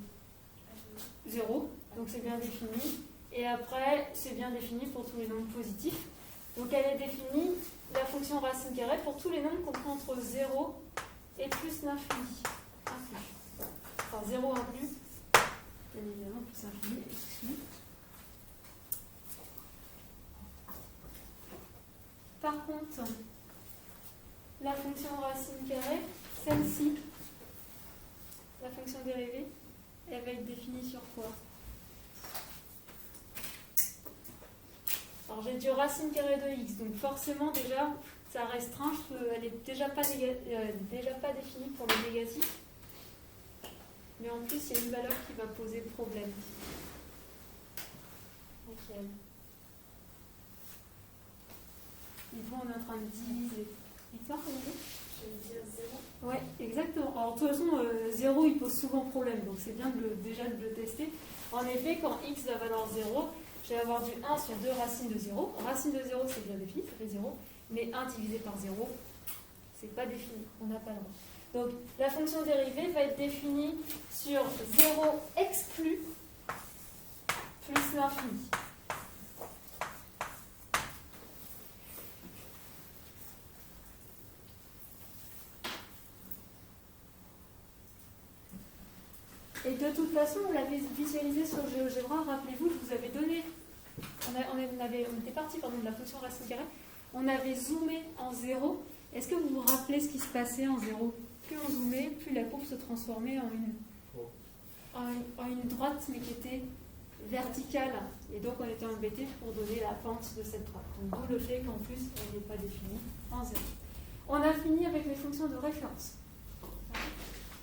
0. Donc c'est bien défini. Et après, c'est bien défini pour tous les nombres positifs. Donc elle est définie, la fonction racine carrée, pour tous les nombres compris entre 0 et plus l'infini. Enfin 0 inclus, bien évidemment, plus infini exclu. Par contre, la fonction racine carrée, celle-ci, la fonction dérivée, elle va être définie sur quoi? Alors j'ai dit racine carrée de x, donc forcément déjà, ça restreint, elle n'est déjà pas définie pour le négatif. Mais en plus, il y a une valeur qui va poser problème. Ok. Et toi, on est en train de diviser. Et toi, comment Je vais dire 0. Ouais, exactement. Alors, de toute façon, 0, il pose souvent problème, donc c'est bien déjà de le tester. En effet, quand x va valoir 0, je vais avoir du 1 sur 2 racines de 0. Racine de 0, c'est bien défini, ça fait 0. Mais 1 divisé par 0, c'est pas défini, on n'a pas le droit. Donc, la fonction dérivée va être définie sur 0 exclu plus l'infini. Et de toute façon, vous l'avez visualisé sur GeoGebra, rappelez-vous, je vous avais donné, on était parti de la fonction racine carrée, on avait zoomé en 0. Est-ce que vous vous rappelez ce qui se passait en 0? Plus on zoomait, plus la courbe se transformait en une droite, mais qui était verticale. Et donc on était embêté pour donner la pente de cette droite. Donc d'où le fait qu'en plus, elle n'est pas définie en 0. On a fini avec les fonctions de référence.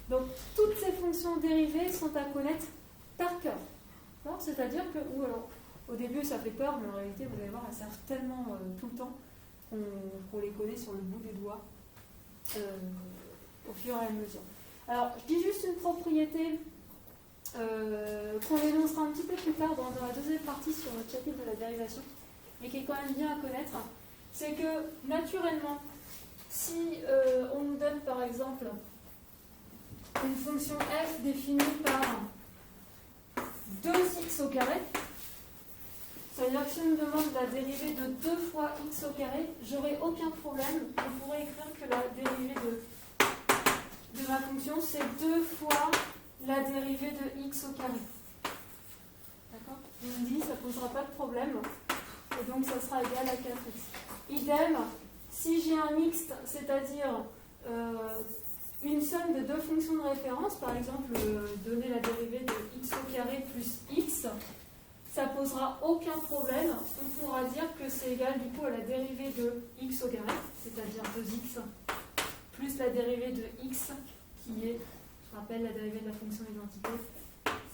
Donc, toutes ces fonctions dérivées sont à connaître par cœur. C'est-à-dire que, au début, ça fait peur, mais en réalité, vous allez voir, elles servent tellement tout le temps qu'on les connaît sur le bout du doigt au fur et à mesure. Alors, je dis juste une propriété qu'on énoncera un petit peu plus tard dans la deuxième partie sur le chapitre de la dérivation, mais qui est quand même bien à connaître. C'est que, naturellement, si on nous donne, par exemple, une fonction f définie par 2x au carré, c'est-à-dire que si on me demande la dérivée de 2 fois x au carré, j'aurai aucun problème. On pourrait écrire que la dérivée de ma fonction, c'est 2 fois la dérivée de x au carré. D'accord? Je me dis, ça ne posera pas de problème. Et donc, ça sera égal à 4x. Idem, si j'ai un mixte, c'est-à-dire une somme de deux fonctions de référence, par exemple, donner la dérivée de x au carré plus x, ça posera aucun problème. On pourra dire que c'est égal du coup à la dérivée de x au carré, c'est-à-dire 2x, plus la dérivée de x, qui est, je rappelle, la dérivée de la fonction d'identité,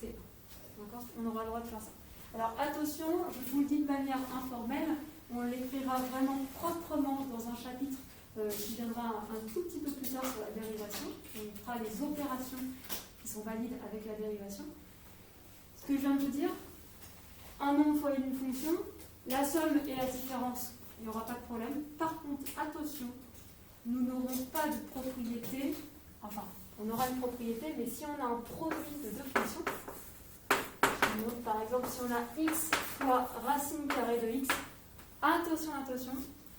c'est 1. D'accord? On aura le droit de faire ça. Alors attention, je vous le dis de manière informelle, on l'écrira vraiment proprement dans un chapitre qui viendra un tout petit peu plus tard sur la dérivation. On fera les opérations qui sont valides avec la dérivation. Ce que je viens de vous dire, un nombre fois une fonction, la somme et la différence, il n'y aura pas de problème. Par contre, attention, nous n'aurons pas de propriété, enfin, on aura une propriété, mais si on a un produit de deux fonctions, donc, par exemple, si on a x fois racine carrée de x, attention,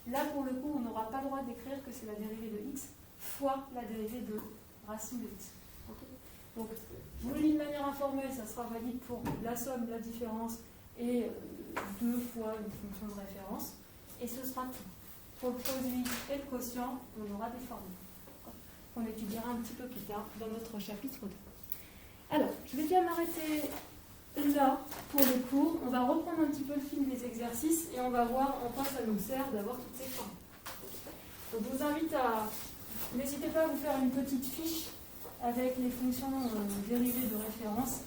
là pour le coup, on n'aura pas le droit d'écrire que c'est la dérivée de x fois la dérivée de racine de x. Okay. Donc, je vous le dis de manière informelle, ça sera valide pour la somme, la différence et 2 fois une fonction de référence. Et ce sera tout. Pour le produit et le quotient, on aura des formules qu'on étudiera un petit peu plus tard dans notre chapitre 2. Alors, je vais déjà m'arrêter là pour le cours. On va reprendre un petit peu le fil des exercices et on va voir en quoi ça nous sert d'avoir toutes ces formes. Donc, je vous invite à... N'hésitez pas à vous faire une petite fiche avec les fonctions dérivées de référence.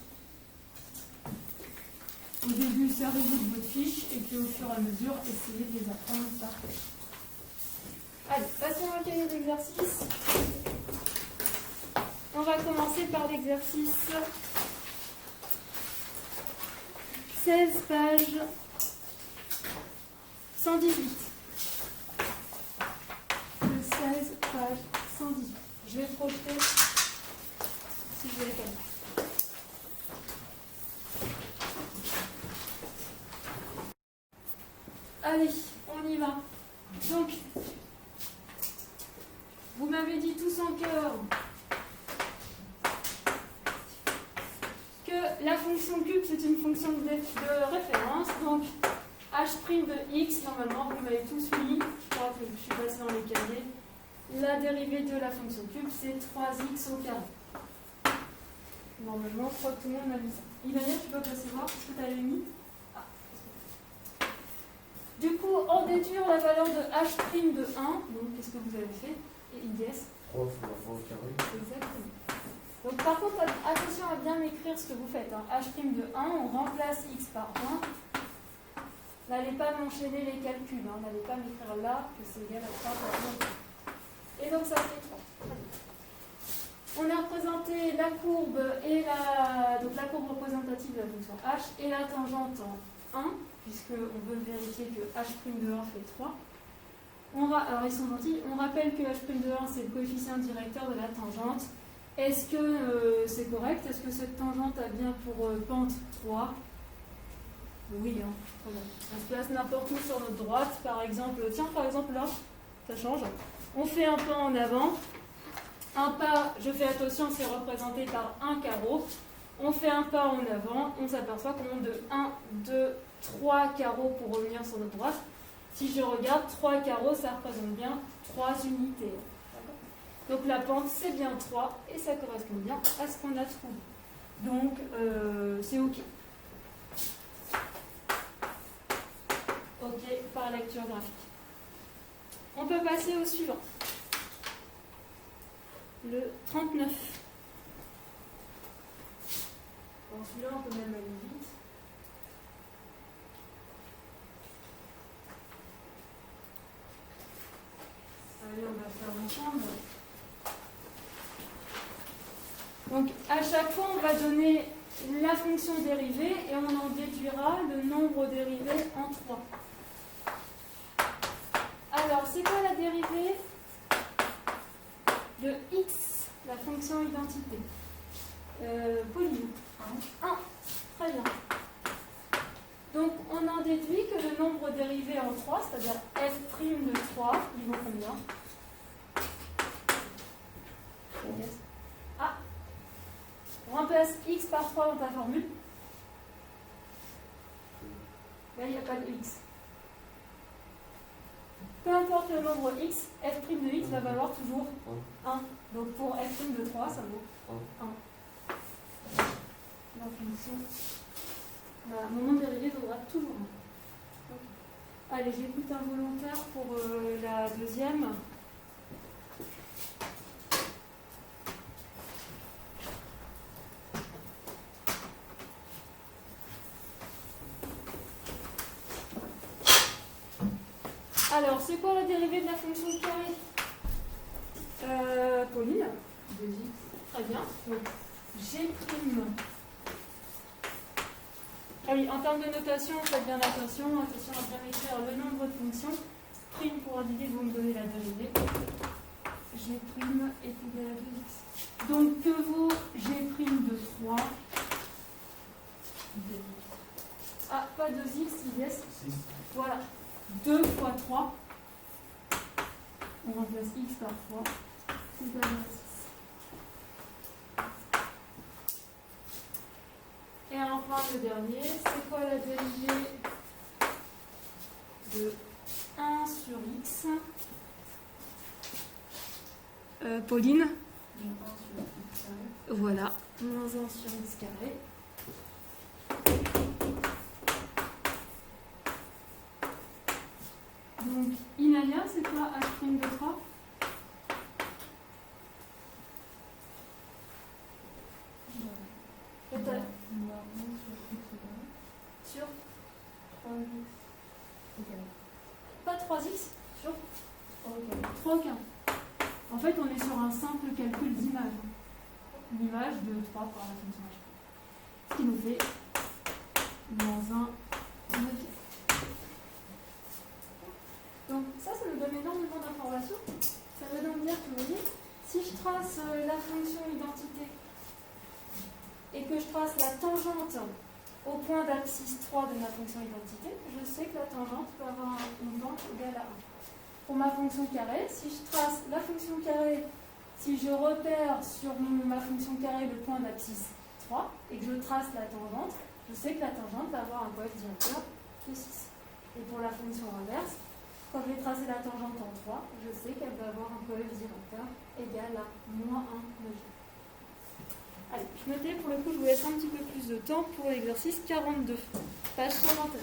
au début, servez-vous de votre fiche et puis au fur et à mesure, essayez de les apprendre par cœur. Allez, passons au cahier d'exercice. On va commencer par l'exercice 16, page 118. Le 16, page 118. Je vais projeter si je vais les caméras. Allez, on y va. Donc, vous m'avez dit tous en cœur que la fonction cube, c'est une fonction de référence. Donc, h' de x, normalement, vous m'avez tous mis, je crois que je suis passée dans les cahiers, la dérivée de la fonction cube, c'est 3x au carré. Normalement, je crois que tout le monde a mis ça. Ilania, tu peux passer voir ce que tu avais mis. Du coup, en déduire la valeur de h' de 1, donc qu'est-ce que vous avez fait? Et IDS 3 fois la fois au carré. Exactement. Donc par contre, attention à bien écrire ce que vous faites. H' de 1, on remplace x par 1. N'allez pas m'enchaîner les calculs. N'allez pas m'écrire là que c'est égal à 3 par 1. Et donc ça fait 3. On a représenté la courbe et donc la courbe représentative de la fonction h et la tangente en 1, puisqu'on veut vérifier que h' de 1 fait 3. Alors ils sont gentils. On rappelle que h' de 1 c'est le coefficient directeur de la tangente. Est-ce que c'est correct? Est-ce que cette tangente a bien pour pente 3? Oui, très bien. On se place n'importe où sur notre droite, par exemple. Tiens, par exemple là, ça change. On fait un pas en avant. Un pas, je fais attention, c'est représenté par un carreau. On fait un pas en avant, on s'aperçoit qu'on monte de 1, 2, 3 carreaux pour revenir sur notre droite. Si je regarde, 3 carreaux, ça représente bien 3 unités. Donc la pente, c'est bien 3 et ça correspond bien à ce qu'on a trouvé. Donc, c'est OK. OK par lecture graphique. On peut passer au suivant. Le 39. Bon, celui-là, on peut même aller vite. Allez, on va faire ensemble. Donc, à chaque fois, on va donner la fonction dérivée et on en déduira le nombre dérivé en 3. Alors, c'est quoi la dérivée de x, la fonction identité? Pauline. 1. Très bien. Donc, on en déduit que le nombre dérivé en 3, c'est-à-dire f' de 3, il vaut combien? Ah, on remplace x par 3 dans ta formule. Là, il n'y a pas de x. Peu importe le nombre x, f' de x va valoir toujours 1. Donc pour f' de 3, ça vaut 1. La fonction, mon nombre dérivé vaudra toujours 1. Allez, j'écoute un volontaire pour la deuxième. Alors, c'est quoi la dérivée de la fonction carré? Pauline. 2x. Très bien. Donc, G'. Ah oui, en termes de notation, faites bien attention. Attention à bien écrire le nombre de fonctions. Prime pour indiquer que vous me donnez la dérivée. G' est égal à 2x. Donc, que vaut G' de 3? Ah, pas 2x, il est 6. Voilà. 2 fois 3, on remplace x par 3, c'est égal à 6. Et enfin le dernier, c'est quoi la dérivée de 1 sur x? Pauline? Moins 1 sur x carré. Voilà, moins 1 sur x carré. Donc, Inalia, c'est quoi h' de 3? sur 3x au carré. Pas 3x sur 3 au carré. 3 au carré. En fait, on est sur un simple calcul d'image. L'image de 3 par la fonction h. Ce qui nous fait moins 1 au carré. Donc ça nous donne énormément d'informations. Ça veut donc dire que, vous voyez, si je trace la fonction identité et que je trace la tangente au point d'abscisse 3 de ma fonction identité, je sais que la tangente peut avoir une pente égale à 1. Pour ma fonction carrée, si je trace la fonction carrée, si je repère sur ma fonction carrée le point d'abscisse 3 et que je trace la tangente, je sais que la tangente va avoir un coefficient directeur de 6. Et pour la fonction inverse, quand je vais tracer la tangente en 3, je sais qu'elle va avoir un coefficient directeur égal à moins 1 de g. Allez, je me tais, pour le coup, je vous laisse un petit peu plus de temps pour l'exercice 42, page 121.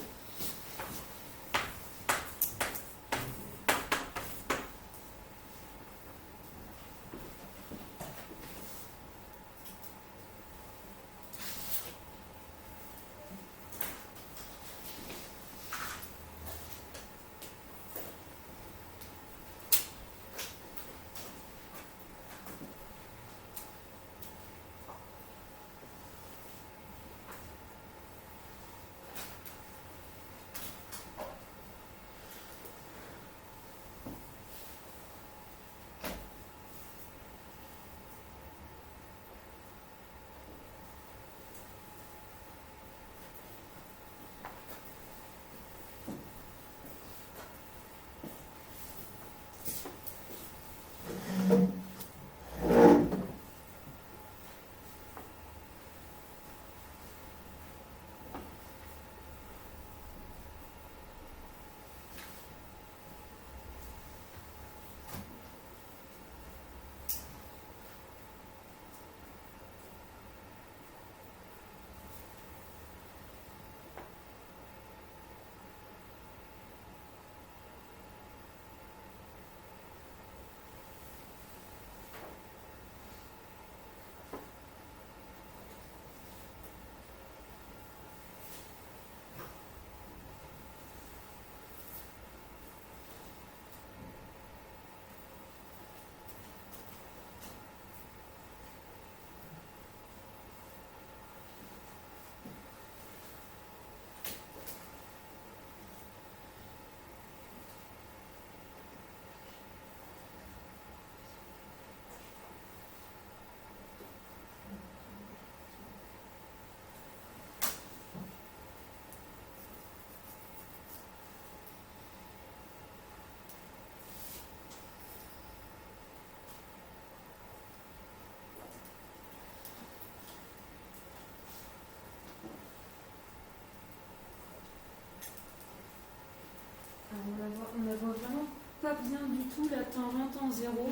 On ne voit vraiment pas bien du tout la tangente en 0.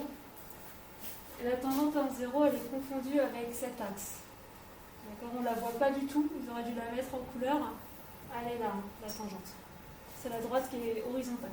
Et la tangente en 0, elle est confondue avec cet axe. D'accord, on ne la voit pas du tout. Vous aurez dû la mettre en couleur. Elle est là, la tangente. C'est la droite qui est horizontale.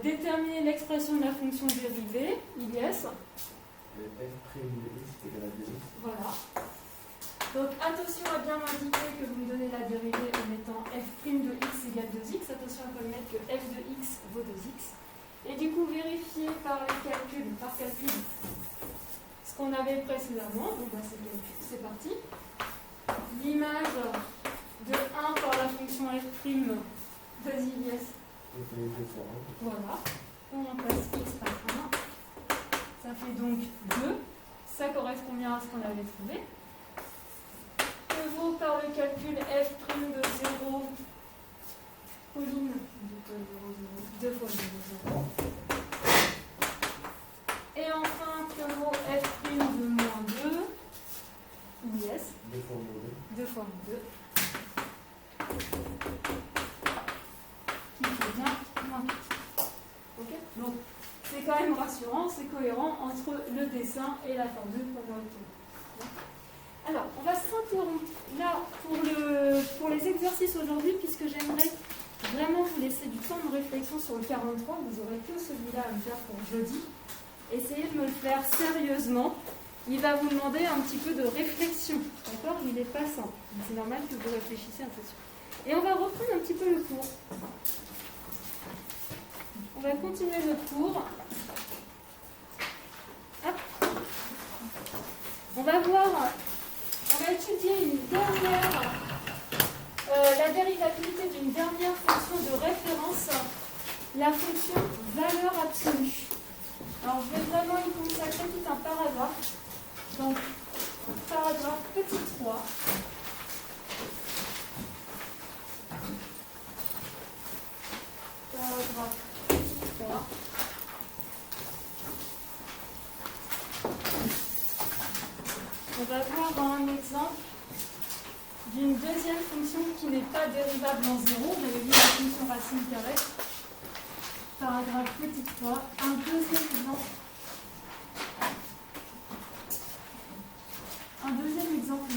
Déterminer l'expression de la fonction dérivée, IS. f' de x égale à 2x. Voilà. Donc attention à bien m'indiquer que vous me donnez la dérivée en mettant f' de x égale 2x. Attention à ne pas mettre que f de x vaut 2x. Et du coup, vérifier par calcul, ce qu'on avait précédemment. Donc c'est parti. L'image de 1 par la fonction f', vas-y, yes. Voilà, on remplace x par 1, ça fait donc 2, ça correspond bien à ce qu'on avait trouvé. Que nouveau par le calcul f' de 0. Pauline, 2 fois 0, 0. Et enfin, Pierrot, f' de moins 2. Yes. 2 fois moins 2 fois 2. Qui fait bien moins 4. Ok. Donc, c'est quand même rassurant, c'est cohérent entre le dessin et la formule qu'on a obtenue. Alors, on va s'interrompre là pour les exercices aujourd'hui, puisque j'aimerais vraiment vous laisser du temps de réflexion sur le 43. Vous aurez que celui-là à me faire pour jeudi. Essayez de me le faire sérieusement. Il va vous demander un petit peu de réflexion. D'accord? Il n'est pas simple. C'est normal que vous réfléchissiez un peu dessus. Et on va reprendre un petit peu le cours. On va continuer notre cours. Hop. On va étudier la dérivabilité d'une dernière fonction de référence, la fonction valeur absolue. Alors, je vais vraiment y consacrer tout un paragraphe. Donc, paragraphe petit 3. Paragraphe petit 3. On va voir un exemple d'une deuxième fonction qui n'est pas dérivable en 0. Vous avez vu la fonction racine carrée. Paragraphe petit 3. Un deuxième exemple. Un deuxième exemple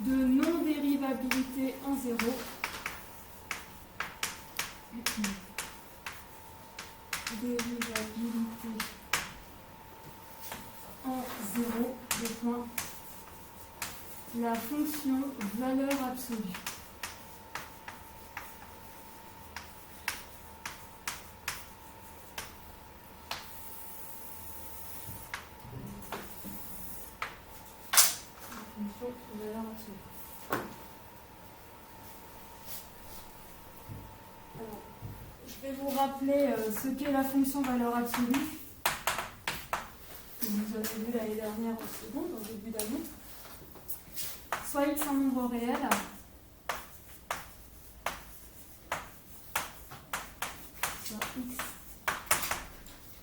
de non-dérivabilité en 0. Dérivabilité en 0, de point, la fonction valeur absolue. Valeur absolue. Alors, je vais vous rappeler ce qu'est la fonction valeur absolue. Vous avez vu l'année dernière en seconde, au début d'année. Soit x en nombre réel, soit x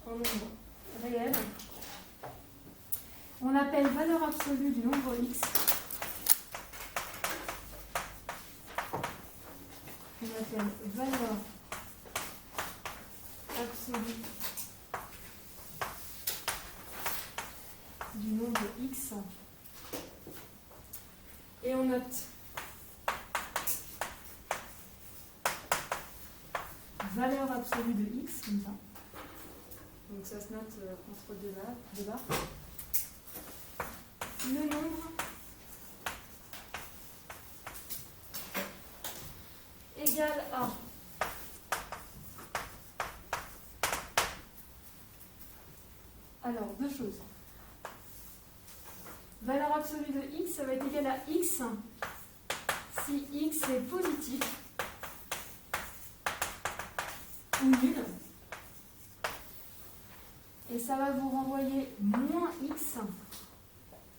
en nombre réel. On appelle valeur absolue du nombre x. On appelle valeur absolue du nombre x. Et on note valeur absolue de x, comme ça. Donc ça se note entre deux barres. Le nombre égal à alors, deux choses. Valeur absolue de x, ça va être égal à x si x est positif ou nul. Et ça va vous renvoyer moins x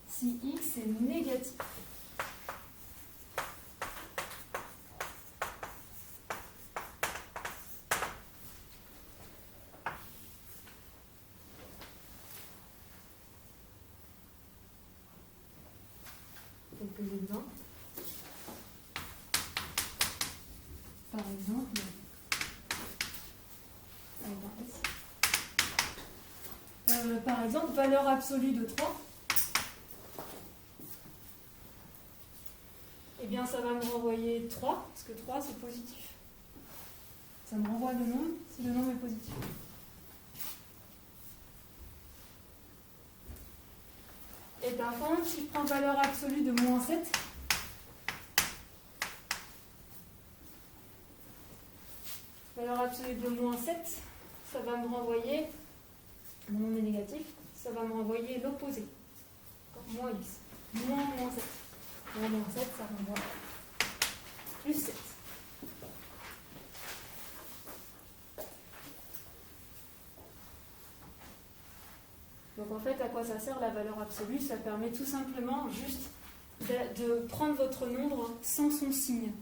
si x est négatif. Quelques exemples. Par exemple, valeur absolue de 3. Eh bien, ça va me renvoyer 3, parce que 3, c'est positif. Ça me renvoie le nombre si le nombre est positif. Et par contre, si je prends valeur absolue de moins 7, valeur absolue de moins 7, ça va me renvoyer, le nombre est négatif, ça va me renvoyer l'opposé. Moins x. Moins 7. Moins 7, ça renvoie plus 7. Donc en quoi ça sert la valeur absolue? Ça permet tout simplement juste de prendre votre nombre sans son signe.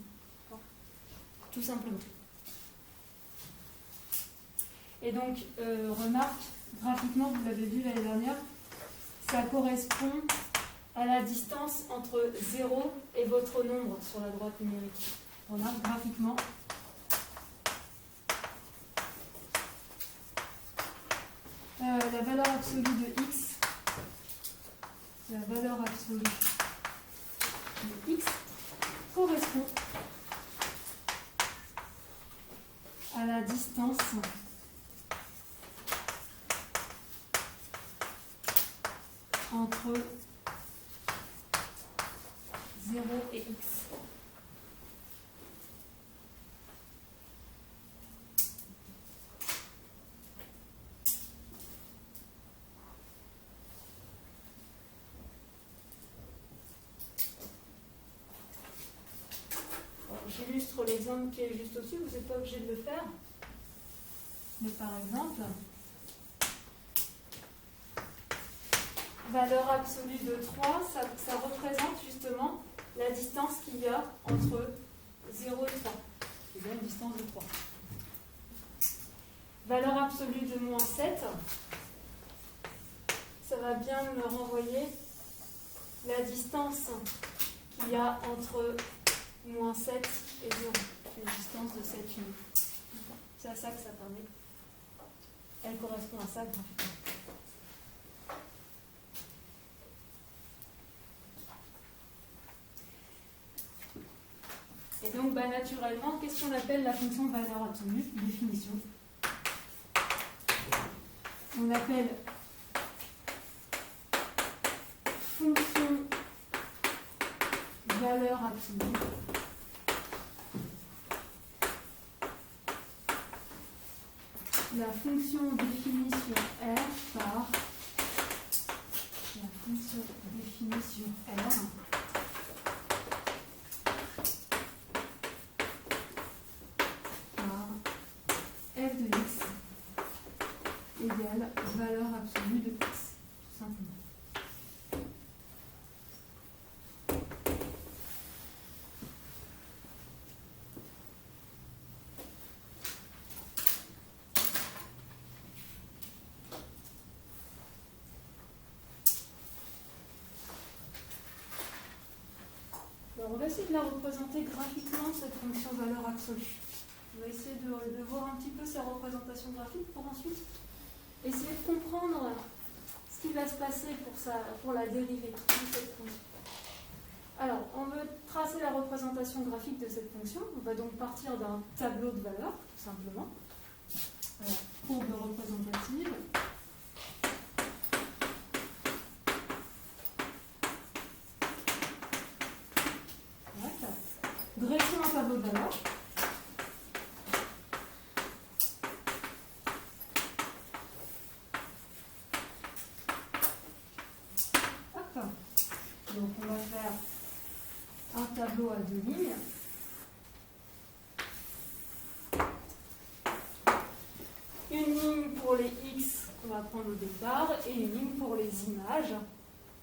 Tout simplement. Et donc, remarque, graphiquement, vous l'avez vu l'année dernière, ça correspond à la distance entre 0 et votre nombre sur la droite numérique. Remarque, graphiquement. La valeur absolue de x, la valeur absolue de x correspond à la distance entre 0 et x. J'illustre l'exemple qui est juste au-dessus, vous n'êtes pas obligé de le faire. Mais par exemple, valeur absolue de 3, ça représente justement la distance qu'il y a entre 0 et 3. C'est bien une distance de 3. Valeur absolue de moins 7, ça va bien me renvoyer la distance qu'il y a entre moins 7 et 0, une distance de 7 units. C'est à ça que ça permet. Elle correspond à ça graphiquement. Et donc, naturellement, qu'est-ce qu'on appelle la fonction valeur absolue? Définition. On appelle fonction valeur absolue la fonction définie sur R par la fonction définie sur R par f de x égale valeur absolue de x, tout simplement. On va essayer de la représenter graphiquement, cette fonction valeur absolue. On va essayer de voir un petit peu sa représentation graphique pour ensuite essayer de comprendre ce qui va se passer pour la dérivée de cette fonction. Alors, on veut tracer la représentation graphique de cette fonction. On va donc partir d'un tableau de valeurs, tout simplement. Alors, courbe représentative. Dressons un tableau de valeurs. Donc on va faire un tableau à 2 lignes. Une ligne pour les x qu'on va prendre au départ et une ligne pour les images,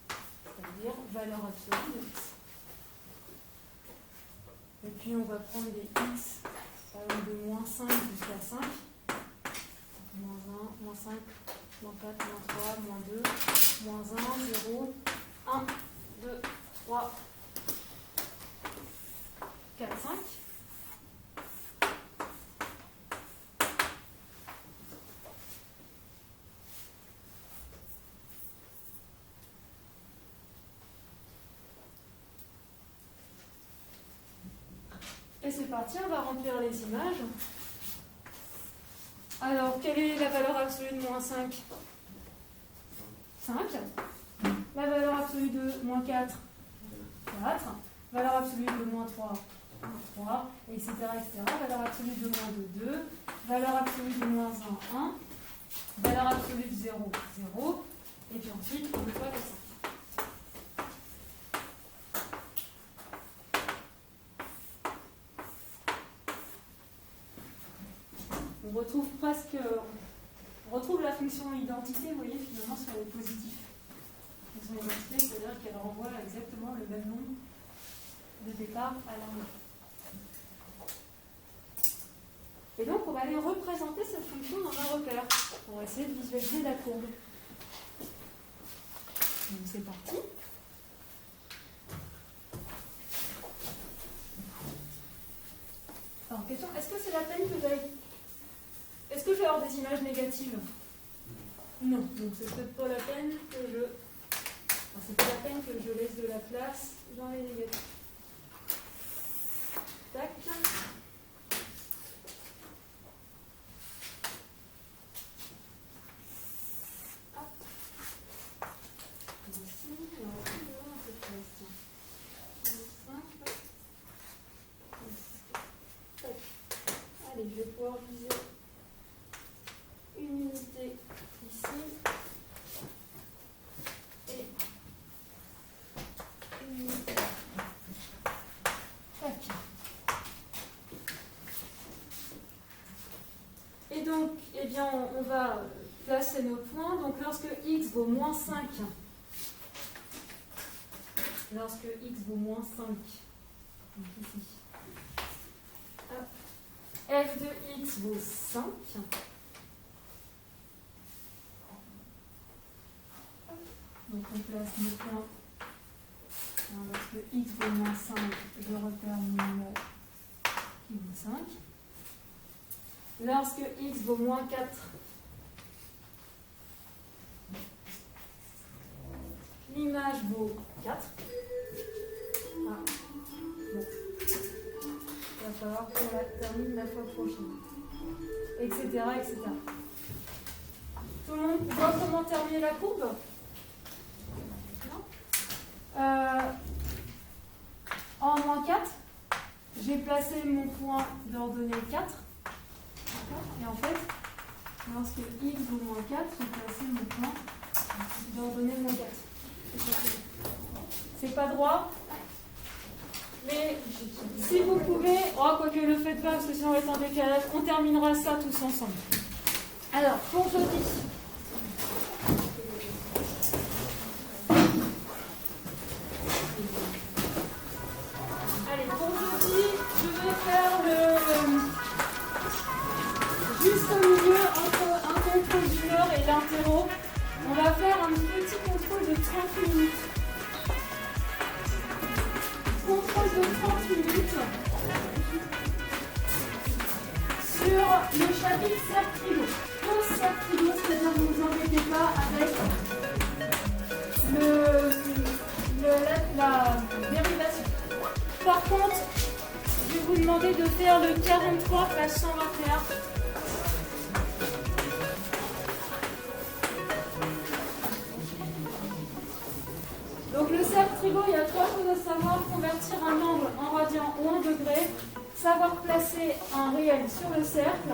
c'est-à-dire valeur absolue de x. Et puis on va prendre des x, par exemple de moins 5 jusqu'à 5. Moins 1, moins 5, moins 4, moins 3, moins 2, moins 1, 0, 1, 2, 3, 4, 5. Et c'est parti, on va remplir les images. Alors, quelle est la valeur absolue de moins 5 ? 5. La valeur absolue de moins 4 ? 4. Valeur absolue de moins 3 ? 3, etc., etc. Valeur absolue de moins 2, 2. Valeur absolue de moins 1, 1. Valeur absolue de 0, 0. Et puis ensuite, on nettoie les 5. On retrouve la fonction identité, vous voyez, finalement, sur les positifs. une identité, c'est-à-dire qu'elle renvoie exactement le même nombre de départ à l'arrivée. Et donc, on va aller représenter cette fonction dans un repère. On va essayer de visualiser la courbe. Donc, c'est parti. Alors, question, est-ce que c'est la peine que j'aille... Est-ce que je vais avoir des images négatives? Non. Donc, c'est peut-être pas la peine que je... Enfin, c'est pas la peine que je laisse de la place dans les négatifs. Tac. Allez, je vais pouvoir viser une unité ici et une unité. Tac. Et donc, eh bien, on va placer nos points. Donc, lorsque x vaut moins 5, lorsque x vaut moins 5, donc ici, hop, f de x vaut 5. Donc on place nos points. Lorsque x vaut moins 5, je repère mon qui vaut 5. Lorsque x vaut moins 4, l'image vaut 4. Ah. Bon. Il va falloir qu'on la termine la fois prochaine. Etc. etc. Tout le monde voit comment terminer la courbe? Non? En moins 4, j'ai placé mon point d'ordonnée 4. Et en fait, lorsque x vaut moins 4, j'ai placé mon point d'ordonnée moins 4. C'est pas droit, mais si vous pouvez, oh, quoique le faites pas parce que sinon on va être en décalage, on terminera ça tous ensemble. Alors, pour jeudi. Allez, pour jeudi, je vais faire juste au milieu entre un contrôle du nord et l'interro. On va faire un petit contrôle de 30 minutes. Contrôle de 30 minutes sur le chapitre cerf-trilo. Pour cerf-trilo, c'est-à-dire que ne vous embêtez pas avec la dérivation. Par contre, je vais vous demander de faire le 43 page 121. Donc le cerf-trilo, il y a 3 choses à savoir: convertir un angle en radian ou en degré, savoir placer un réel sur le cercle,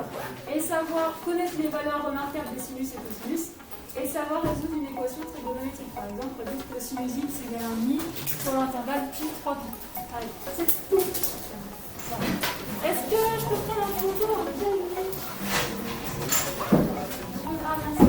et savoir connaître les valeurs remarquables des sinus et cosinus, et savoir résoudre une équation trigonométrique. Par exemple, dire que sinus x égale 1,5 pour l'intervalle pi 3 pi. Allez, c'est tout. Voilà. Est-ce que je peux prendre un photo? Ah, merci.